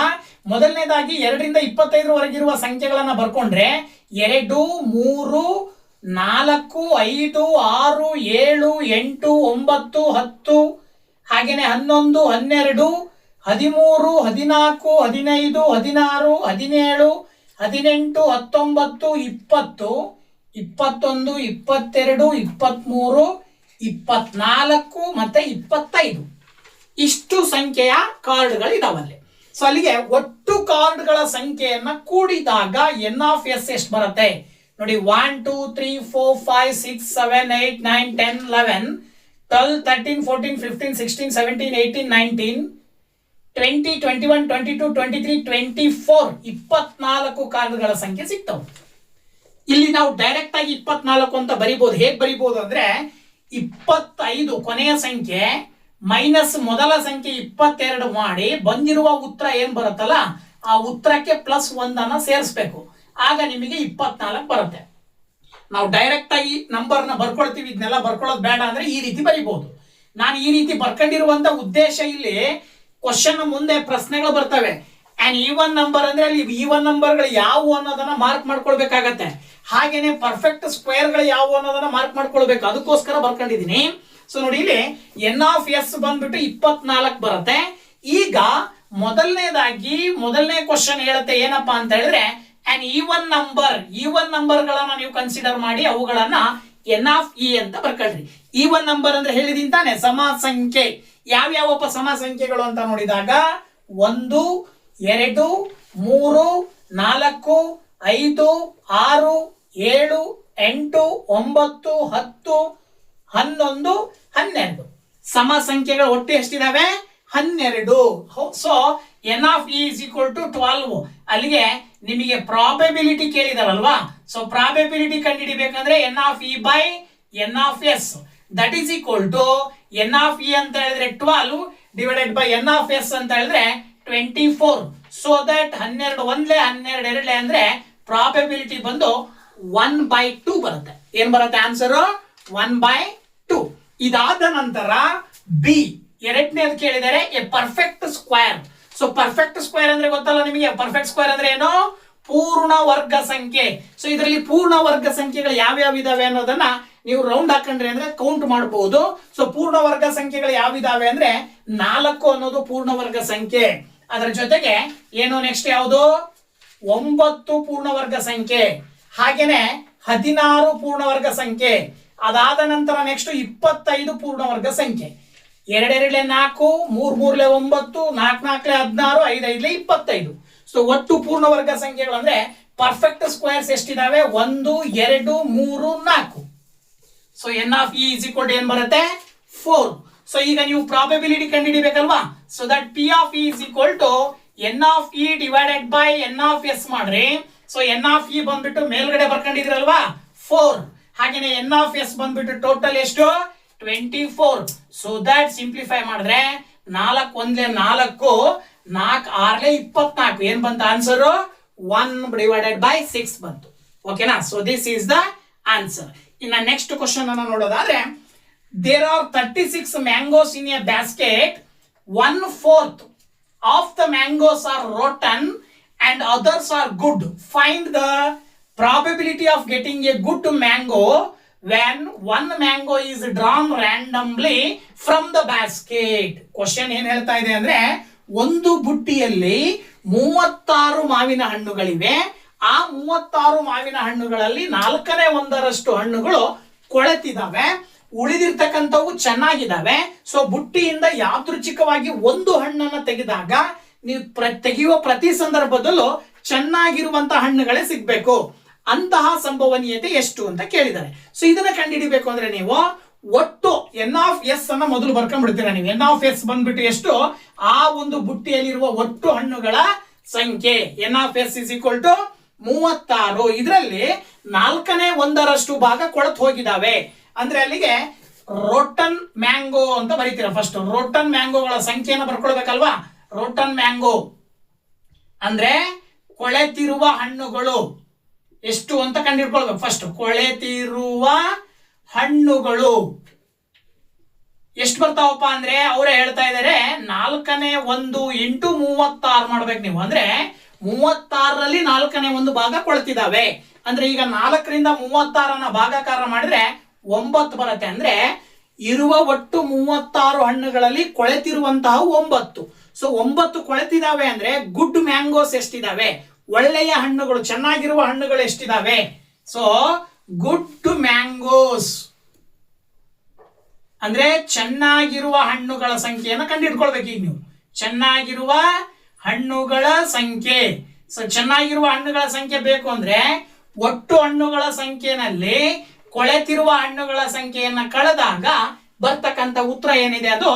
ಮೊದಲನೇದಾಗಿ 2 ರಿಂದ 25ರವರೆಗೆ ಇರುವ ಸಂಖ್ಯೆಗಳನ್ನ ಬರ್ಕೊಂಡ್ರೆ 2, 3, 4, 5, 6, 7, 8, 9, 10 ಹಾಗೇನೆ 11, 12, 13, 14, 15, 16, 17, 18, 19, 20, 21, 22, 23, 24 ಮತ್ತೆ 25 ಇಷ್ಟು ಸಂಖ್ಯೆಯ ಕಾರ್ಡ್ಗಳು ಇದಾವಲ್ಲಿ. ಸೊ ಅಲ್ಲಿಗೆ ಒಟ್ಟು ಕಾರ್ಡ್ಗಳ ಸಂಖ್ಯೆಯನ್ನ ಕೂಡಿದಾಗ ಎನ್ ಆಫ್ ಎಸ್ ಎಷ್ಟು ಬರುತ್ತೆ ನೋಡಿ. 1 2 3 4 5 6 7 8 9 10 11 12 13 14 15 16 17 18 19 20 21 22 23 24 24 ಕಾರ್ಡ್ಗಳ ಸಂಖ್ಯೆ ಸಿಗ್ತವೆ. ಇಲ್ಲಿ ನಾವು ಡೈರೆಕ್ಟ್ ಆಗಿ 24 ಅಂತ ಬರಿಬಹುದು. ಹೇಗೆ ಬರಿಬಹುದು ಅಂದ್ರೆ 25 ಕೊನೆಯ ಸಂಖ್ಯೆ ಮೈನಸ್ ಮೊದಲ ಸಂಖ್ಯೆ 22 ಮಾಡಿ ಬಂದಿರುವ ಉತ್ತರ ಏನ್ ಬರುತ್ತಲ್ಲ ಆ ಉತ್ತರಕ್ಕೆ +1 ಅನ್ನ ಸೇರಿಸಬೇಕು. ಆಗ ನಿಮಗೆ 24 ಬರುತ್ತೆ. ನಾವು ಡೈರೆಕ್ಟ್ ಆಗಿ ನಂಬರ್ನ ಬರ್ಕೊಳ್ತೀವಿ. ಇದನ್ನೆಲ್ಲ ಬರ್ಕೊಳ್ಳೋದು ಬೇಡ ಅಂದ್ರೆ ಈ ರೀತಿ ಬರಿಬಹುದು. ನಾನು ಈ ರೀತಿ ಬರ್ಕೊಂಡಿರುವಂತ ಉದ್ದೇಶ ಇಲ್ಲಿ ಕ್ವಶನ್ ಮುಂದೆ ಪ್ರಶ್ನೆಗಳು ಬರ್ತವೆ. ಅಂಡ್ ಈವನ್ ನಂಬರ್ ಅಂದ್ರೆ ಅಲ್ಲಿ ಈವನ್ ನಂಬರ್ಗಳು ಯಾವುವು ಅನ್ನೋದನ್ನ ಮಾರ್ಕ್ ಮಾಡ್ಕೊಳ್ಬೇಕಾಗತ್ತೆ. ಹಾಗೇನೆ ಪರ್ಫೆಕ್ಟ್ ಸ್ಕ್ವೇರ್ಗಳು ಯಾವುವು ಅನ್ನೋದನ್ನ ಮಾರ್ಕ್ ಮಾಡ್ಕೊಳ್ಬೇಕು. ಅದಕ್ಕೋಸ್ಕರ ಬರ್ಕೊಂಡಿದ್ದೀನಿ. ಸೊ ನೋಡಿ ಇಲ್ಲಿ ಎನ್ ಆಫ್ ಎಸ್ ಬಂದ್ಬಿಟ್ಟು 24 ಬರುತ್ತೆ. ಈಗ ಮೊದಲನೇ ಕ್ವಶನ್ ಹೇಳುತ್ತೆ ಏನಪ್ಪಾ ಅಂತ ಹೇಳಿದ್ರೆ ಅಂಡ್ ಈವನ್ ನಂಬರ್ಗಳನ್ನ ನೀವು ಕನ್ಸಿಡರ್ ಮಾಡಿ ಅವುಗಳನ್ನ ಎನ್ ಆಫ್ ಇ ಅಂತ ಬರ್ಕೊಳ್ರಿ. ಈವನ್ ನಂಬರ್ ಅಂದ್ರೆ ಹೇಳಿದೀನಿ ತಾನೆ, ಸಮ ಸಂಖ್ಯೆ. ಯಾವ್ಯಾವಪ್ಪ ಸಮ ಸಂಖ್ಯೆಗಳು ಅಂತ ನೋಡಿದಾಗ 1 2 3 4 5 6 7 8 9 10 11 12 ಸಮ ಸಂಖ್ಯೆಗಳು ಒಟ್ಟು ಎಷ್ಟಿದಾವೆ 12. So n of E is equal to 12. ಅಲ್ಲಿಗೆ ನಿಮಗೆ ಪ್ರಾಬಬಿಲಿಟಿ ಕೇಳಿದಾರಲ್ವಾ. ಸೊ ಪ್ರಾಬಬಿಲಿಟಿ ಕಂಡುಹಿಡಿಬೇಕಂದ್ರೆ n of E by n of S that is equal to n of E ಅಂತ ಹೇಳಿದ್ರೆ 12 divided by n of S ಅಂತ ಹೇಳಿದ್ರೆ 24. ಸೊ ದಟ್ 12 ಒಂದ್ಲೆ 12 ಎರಡ್ಲೆ ಅಂದ್ರೆ probability ಬಂದು 1/2 ಬರುತ್ತೆ. ಏನ್ ಬರುತ್ತೆ ಆನ್ಸರ್ 1/2. ಇದಾದ ನಂತರ ಬಿ ಎರಡನೇದು ಕೇಳಿದರೆ A perfect square. So perfect square ಅಂದ್ರೆ ಗೊತ್ತಲ್ಲ ನಿಮಗೆ. ಪರ್ಫೆಕ್ಟ್ ಸ್ಕ್ವೇರ್ ಅಂದ್ರೆ ಏನು? ಪೂರ್ಣ ವರ್ಗ ಸಂಖ್ಯೆ. ಸೊ ಇದರಲ್ಲಿ ಪೂರ್ಣ ವರ್ಗ ಸಂಖ್ಯೆಗಳು ಯಾವ್ಯಾವ ಇದಾವೆ ಅನ್ನೋದನ್ನ ನೀವು ರೌಂಡ್ ಹಾಕೊಂಡ್ರಿ ಅಂದ್ರೆ ಕೌಂಟ್ ಮಾಡಬಹುದು. ಸೊ ಪೂರ್ಣ ವರ್ಗ ಸಂಖ್ಯೆಗಳು ಯಾವಿದಾವೆ ಅಂದ್ರೆ 4 ಅನ್ನೋದು ಪೂರ್ಣ ವರ್ಗ ಸಂಖ್ಯೆ. ಅದರ ಜೊತೆಗೆ ಏನು ನೆಕ್ಸ್ಟ್ ಯಾವುದು 9 ಪೂರ್ಣ ವರ್ಗ ಸಂಖ್ಯೆ, ಹಾಗೇನೆ 16 ಪೂರ್ಣ ವರ್ಗ ಸಂಖ್ಯೆ. ಅದಾದ ನಂತರ ನೆಕ್ಸ್ಟ್ 25 ಪೂರ್ಣ ವರ್ಗ ಸಂಖ್ಯೆ. 2 2 4 3 3 9 4 4 16 5 5 25. ಸೊ ಒಟ್ಟು ಪೂರ್ಣ ವರ್ಗ ಸಂಖ್ಯೆಗಳು ಅಂದ್ರೆ ಪರ್ಫೆಕ್ಟ್ ಸ್ಕ್ವೇರ್ಸ್ ಎಷ್ಟಿದಾವೆ 1 2 3 4. So n of E is equal to ಏನ್ ಬರುತ್ತೆ 4. ಸೊ ಈಗ ನೀವು ಪ್ರಾಬಬಿಲಿಟಿ ಕಂಡುಹಿಡಿಬೇಕಲ್ವಾ. So that P of E is equal to n of E divided by n of S ಮಾಡ್ರಿ. ಸೊ ಎನ್ ಆಫ್ ಇ ಬಂದ್ಬಿಟ್ಟು ಮೇಲ್ಗಡೆ ಬರ್ಕೊಂಡಿದ್ರಲ್ವಾ 4, ಹಾಗೇನೆ ಎನ್ ಆಫ್ ಎಸ್ ಬಂದ್ಬಿಟ್ಟು ಟೋಟಲ್ ಎಷ್ಟು 24. ಸೊ ದಟ್ ಸಿಂಪ್ಲಿಫೈ ಮಾಡಿದ್ರೆ 4 1 4 4 6 24 ಏನ್ ಬಂತ ಆನ್ಸರ್ 1 ಡಿವೈಡೆಡ್ ಬೈ 6 ಬಂತು. ಓಕೆನಾ. So this is the answer. ಇನ್ನ ನೆಕ್ಸ್ಟ್ ಕ್ವಶನ್ ಅನ್ನು ನೋಡೋದಾದ್ರೆ there are 36 mangoes in a basket. 1/4 of the mangoes are rotten and others are good. Find the probability of getting a good mango when one mango is drawn randomly from the basket. Question ಏನು ಹೇಳ್ತಾ ಇದೆ ಅಂದ್ರೆ ಒಂದು ಬುಟ್ಟಿಯಲ್ಲಿ 36 ಮಾವಿನ ಹಣ್ಣುಗಳಿವೆ. ಆ 36 ಮಾವಿನ ಹಣ್ಣುಗಳಲ್ಲಿ 4/1 ಹಣ್ಣುಗಳು ಕೊಳೆತಿದಾವೆ, ಉಳಿದಿರ್ತಕ್ಕಂಥವು ಚೆನ್ನಾಗಿದ್ದಾವೆ. ಸೊ ಬುಟ್ಟಿಯಿಂದ ಯಾದೃಚ್ಛಿಕವಾಗಿ ಒಂದು ಹಣ್ಣನ್ನ ತೆಗೆದಾಗ ನೀವು ತೆಗೆಯುವ ಪ್ರತಿ ಸಂದರ್ಭದಲ್ಲೂ ಚೆನ್ನಾಗಿರುವಂತಹ ಹಣ್ಣುಗಳೇ ಸಿಗ್ಬೇಕು. ಅಂತಹ ಸಂಭವನೀಯತೆ ಎಷ್ಟು ಅಂತ ಕೇಳಿದ್ದಾರೆ. ಸೊ ಇದನ್ನ ಕಂಡುಹಿಡಿಬೇಕು ಅಂದ್ರೆ ನೀವು ಒಟ್ಟು N(S) ಅನ್ನ ಮೊದಲು ಬರ್ಕೊಂಡ್ಬಿಡ್ತೀರಾ ನೀವು. N(S) ಬಂದ್ಬಿಟ್ಟು ಎಷ್ಟು, ಆ ಒಂದು ಬುಟ್ಟಿಯಲ್ಲಿರುವ ಒಟ್ಟು ಹಣ್ಣುಗಳ ಸಂಖ್ಯೆ N(S) = 36. ಇದರಲ್ಲಿ 4/1 ಭಾಗ ಕೊಳತು ಹೋಗಿದಾವೆ ಅಂದ್ರೆ ಅಲ್ಲಿಗೆ ರೋಟನ್ ಮ್ಯಾಂಗೋ ಅಂತ ಬರೀತೀರಾ. ಫಸ್ಟ್ ರೋಟನ್ ಮ್ಯಾಂಗೋಗಳ ಸಂಖ್ಯೆಯನ್ನು ಬರ್ಕೊಳ್ಬೇಕಲ್ವಾ. ರೋಟನ್ ಮ್ಯಾಂಗೋ ಅಂದ್ರೆ ಕೊಳೆತಿರುವ ಹಣ್ಣುಗಳು ಎಷ್ಟು ಅಂತ ಕಂಡುಹಿಡ್ಕೊಳ್ಬೇಕು. ಫಸ್ಟ್ ಕೊಳೆತಿರುವ ಹಣ್ಣುಗಳು ಎಷ್ಟು ಬರ್ತಾವಪ್ಪ ಅಂದ್ರೆ ಅವರೇ ಹೇಳ್ತಾ ಇದ್ದಾರೆ 4/1 × 36 ಮಾಡ್ಬೇಕು ನೀವು. ಅಂದ್ರೆ 36ರಲ್ಲಿ 4/1 ಭಾಗ ಕೊಳೆತಿದಾವೆ. ಅಂದ್ರೆ ಈಗ 4ರಿಂದ 36 ಭಾಗಾಕಾರ ಮಾಡಿದ್ರೆ 9 ಬರುತ್ತೆ. ಅಂದ್ರೆ ಇರುವ ಒಟ್ಟು 36 ಹಣ್ಣುಗಳಲ್ಲಿ ಕೊಳೆತಿರುವಂತಹ 9. ಸೊ 9 ಕೊಳೆತಿದಾವೆ ಅಂದ್ರೆ ಗುಡ್ ಮ್ಯಾಂಗೋಸ್ ಎಷ್ಟಿದಾವೆ, ಒಳ್ಳೆಯ ಹಣ್ಣುಗಳು, ಚೆನ್ನಾಗಿರುವ ಹಣ್ಣುಗಳು ಎಷ್ಟಿದಾವೆ. ಸೊ ಗುಡ್ ಮ್ಯಾಂಗೋಸ್ ಅಂದ್ರೆ ಚೆನ್ನಾಗಿರುವ ಹಣ್ಣುಗಳ ಸಂಖ್ಯೆಯನ್ನು ಕಂಡುಹಿಡ್ಕೊಳ್ಬೇಕು. ಈಗ ನೀವು ಚೆನ್ನಾಗಿರುವ ಹಣ್ಣುಗಳ ಸಂಖ್ಯೆ. ಸೊ ಚೆನ್ನಾಗಿರುವ ಹಣ್ಣುಗಳ ಸಂಖ್ಯೆ ಬೇಕು ಅಂದ್ರೆ ಒಟ್ಟು ಹಣ್ಣುಗಳ ಸಂಖ್ಯೆನಲ್ಲಿ ಕೊಳೆತಿರುವ ಹಣ್ಣುಗಳ ಸಂಖ್ಯೆಯನ್ನ ಕಳೆದಾಗ ಬರ್ತಕ್ಕಂಥ ಉತ್ತರ ಏನಿದೆ ಅದು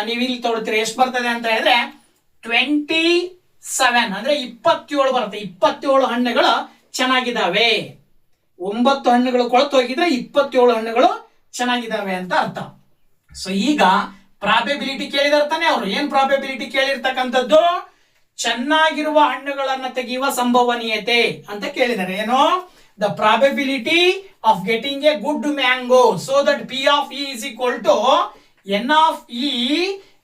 ನೀವು ಇಲ್ಲಿ ತೋಡ್ತೀರಿ. ಎಷ್ಟು ಬರ್ತದೆ ಅಂತ ಹೇಳಿದ್ರೆ 27 ಅಂದ್ರೆ 27 ಬರುತ್ತೆ. 27 ಹಣ್ಣುಗಳು ಚೆನ್ನಾಗಿದ್ದಾವೆ. 9 ಹಣ್ಣುಗಳು ಕೊಳತು ಹೋಗಿದ್ರೆ 27 ಹಣ್ಣುಗಳು ಚೆನ್ನಾಗಿದ್ದಾವೆ ಅಂತ ಅರ್ಥ. ಸೊ ಈಗ ಪ್ರಾಬೆಬಿಲಿಟಿ ಕೇಳಿದಾರೆ ತಾನೆ ಅವರು. ಏನ್ ಪ್ರಾಬೆಬಿಲಿಟಿ ಕೇಳಿರ್ತಕ್ಕಂಥದ್ದು, ಚೆನ್ನಾಗಿರುವ ಹಣ್ಣುಗಳನ್ನ ತೆಗೆಯುವ ಸಂಭವನೀಯತೆ ಅಂತ ಕೇಳಿದ್ದಾರೆ. ಏನು, the probability of getting A good mango so that P(E) = N(E)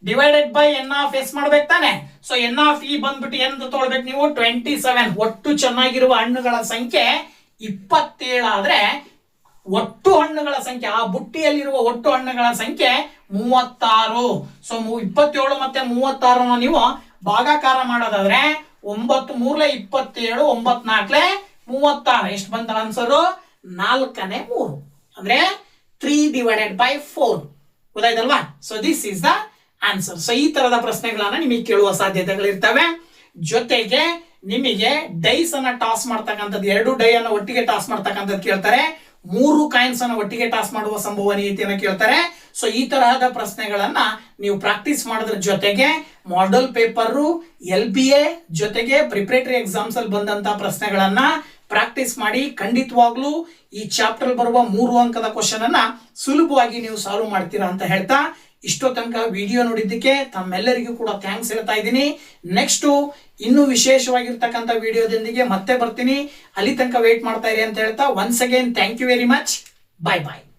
divided by N(S) ಮಾಡ್ಬೇಕು ತಾನೆ. ಸೊ N(E) ಬಂದ್ಬಿಟ್ಟು ಏನು ತಗೊಳ್ಬೇಕು ನೀವು, 27. ಒಟ್ಟು ಚೆನ್ನಾಗಿರುವ ಹಣ್ಣುಗಳ ಸಂಖ್ಯೆ 27 ಆದ್ರೆ ಒಟ್ಟು ಹಣ್ಣುಗಳ ಸಂಖ್ಯೆ, ಆ ಬುಟ್ಟಿಯಲ್ಲಿರುವ ಒಟ್ಟು ಹಣ್ಣುಗಳ ಸಂಖ್ಯೆ 36. ಸೊ 27 ಮತ್ತೆ 36 ನೀವು ಭಾಗಾಕಾರ ಮಾಡೋದಾದ್ರೆ 9 3 27, 9 4 36. ಎಷ್ಟು ಬಂತ ಆನ್ಸರ್, 4/3 ಅಂದ್ರೆ 3/4. ಗೊತ್ತಾಯ್ತಲ್ವಾ. So this is the answer. So ಈ ತರದ ಪ್ರಶ್ನೆಗಳನ್ನ ನಿಮಗೆ ಕೇಳುವ ಸಾಧ್ಯತೆಗಳಿರ್ತವೆ. ಜೊತೆಗೆ ನಿಮಗೆ ಡೈಸ್ ಅನ್ನ ಟಾಸ್ ಮಾಡ್ತಕ್ಕಂಥದ್ದು, 2 ಡೈ ಅನ್ನ ಒಟ್ಟಿಗೆ ಟಾಸ್ ಮಾಡ್ತಕ್ಕಂಥದ್ದು ಕೇಳ್ತಾರೆ. 3 ಕಾಯಿನ್ಸ್ ಅನ್ನ ಒಟ್ಟಿಗೆ ಟಾಸ್ ಮಾಡುವ ಸಂಭವನೀಯತೆಯನ್ನು ಕೇಳ್ತಾರೆ. ಸೊ ಈ ತರಹದ ಪ್ರಶ್ನೆಗಳನ್ನ ನೀವು ಪ್ರಾಕ್ಟೀಸ್ ಮಾಡೋದ್ರ ಜೊತೆಗೆ ಮಾಡೆಲ್ ಪೇಪರ್, LBA ಜೊತೆಗೆ ಪ್ರಿಪರೇಟರಿ ಎಕ್ಸಾಮ್ಸ್ ಅಲ್ಲಿ ಬಂದಂತಹ ಪ್ರಶ್ನೆಗಳನ್ನ ಪ್ರಾಕ್ಟೀಸ್ ಮಾಡಿ. ಖಂಡಿತವಾಗ್ಲೂ ಈ ಚಾಪ್ಟರ್ ಬರುವ 3 ಅಂಕದ ಕ್ವಶನ್ ಅನ್ನ ಸುಲಭವಾಗಿ ನೀವು ಸಾಲ್ವ್ ಮಾಡ್ತೀರಾ ಅಂತ ಹೇಳ್ತಾ ಇಷ್ಟೋ ತನಕ ವಿಡಿಯೋ ನೋಡಿದ್ದಕ್ಕೆ ತಮ್ಮೆಲ್ಲರಿಗೂ ಕೂಡ ಥ್ಯಾಂಕ್ಸ್ ಹೇಳ್ತಾ ಇದ್ದೀನಿ. ನೆಕ್ಸ್ಟ್ ಇನ್ನೂ ವಿಶೇಷವಾಗಿರ್ತಕ್ಕಂಥ ವಿಡಿಯೋದೊಂದಿಗೆ ಮತ್ತೆ ಬರ್ತೀನಿ. ಅಲ್ಲಿ ತನಕ ವೇಟ್ ಮಾಡ್ತಾ ಇರಿ ಅಂತ ಹೇಳ್ತಾ once again thank you very much. Bye bye.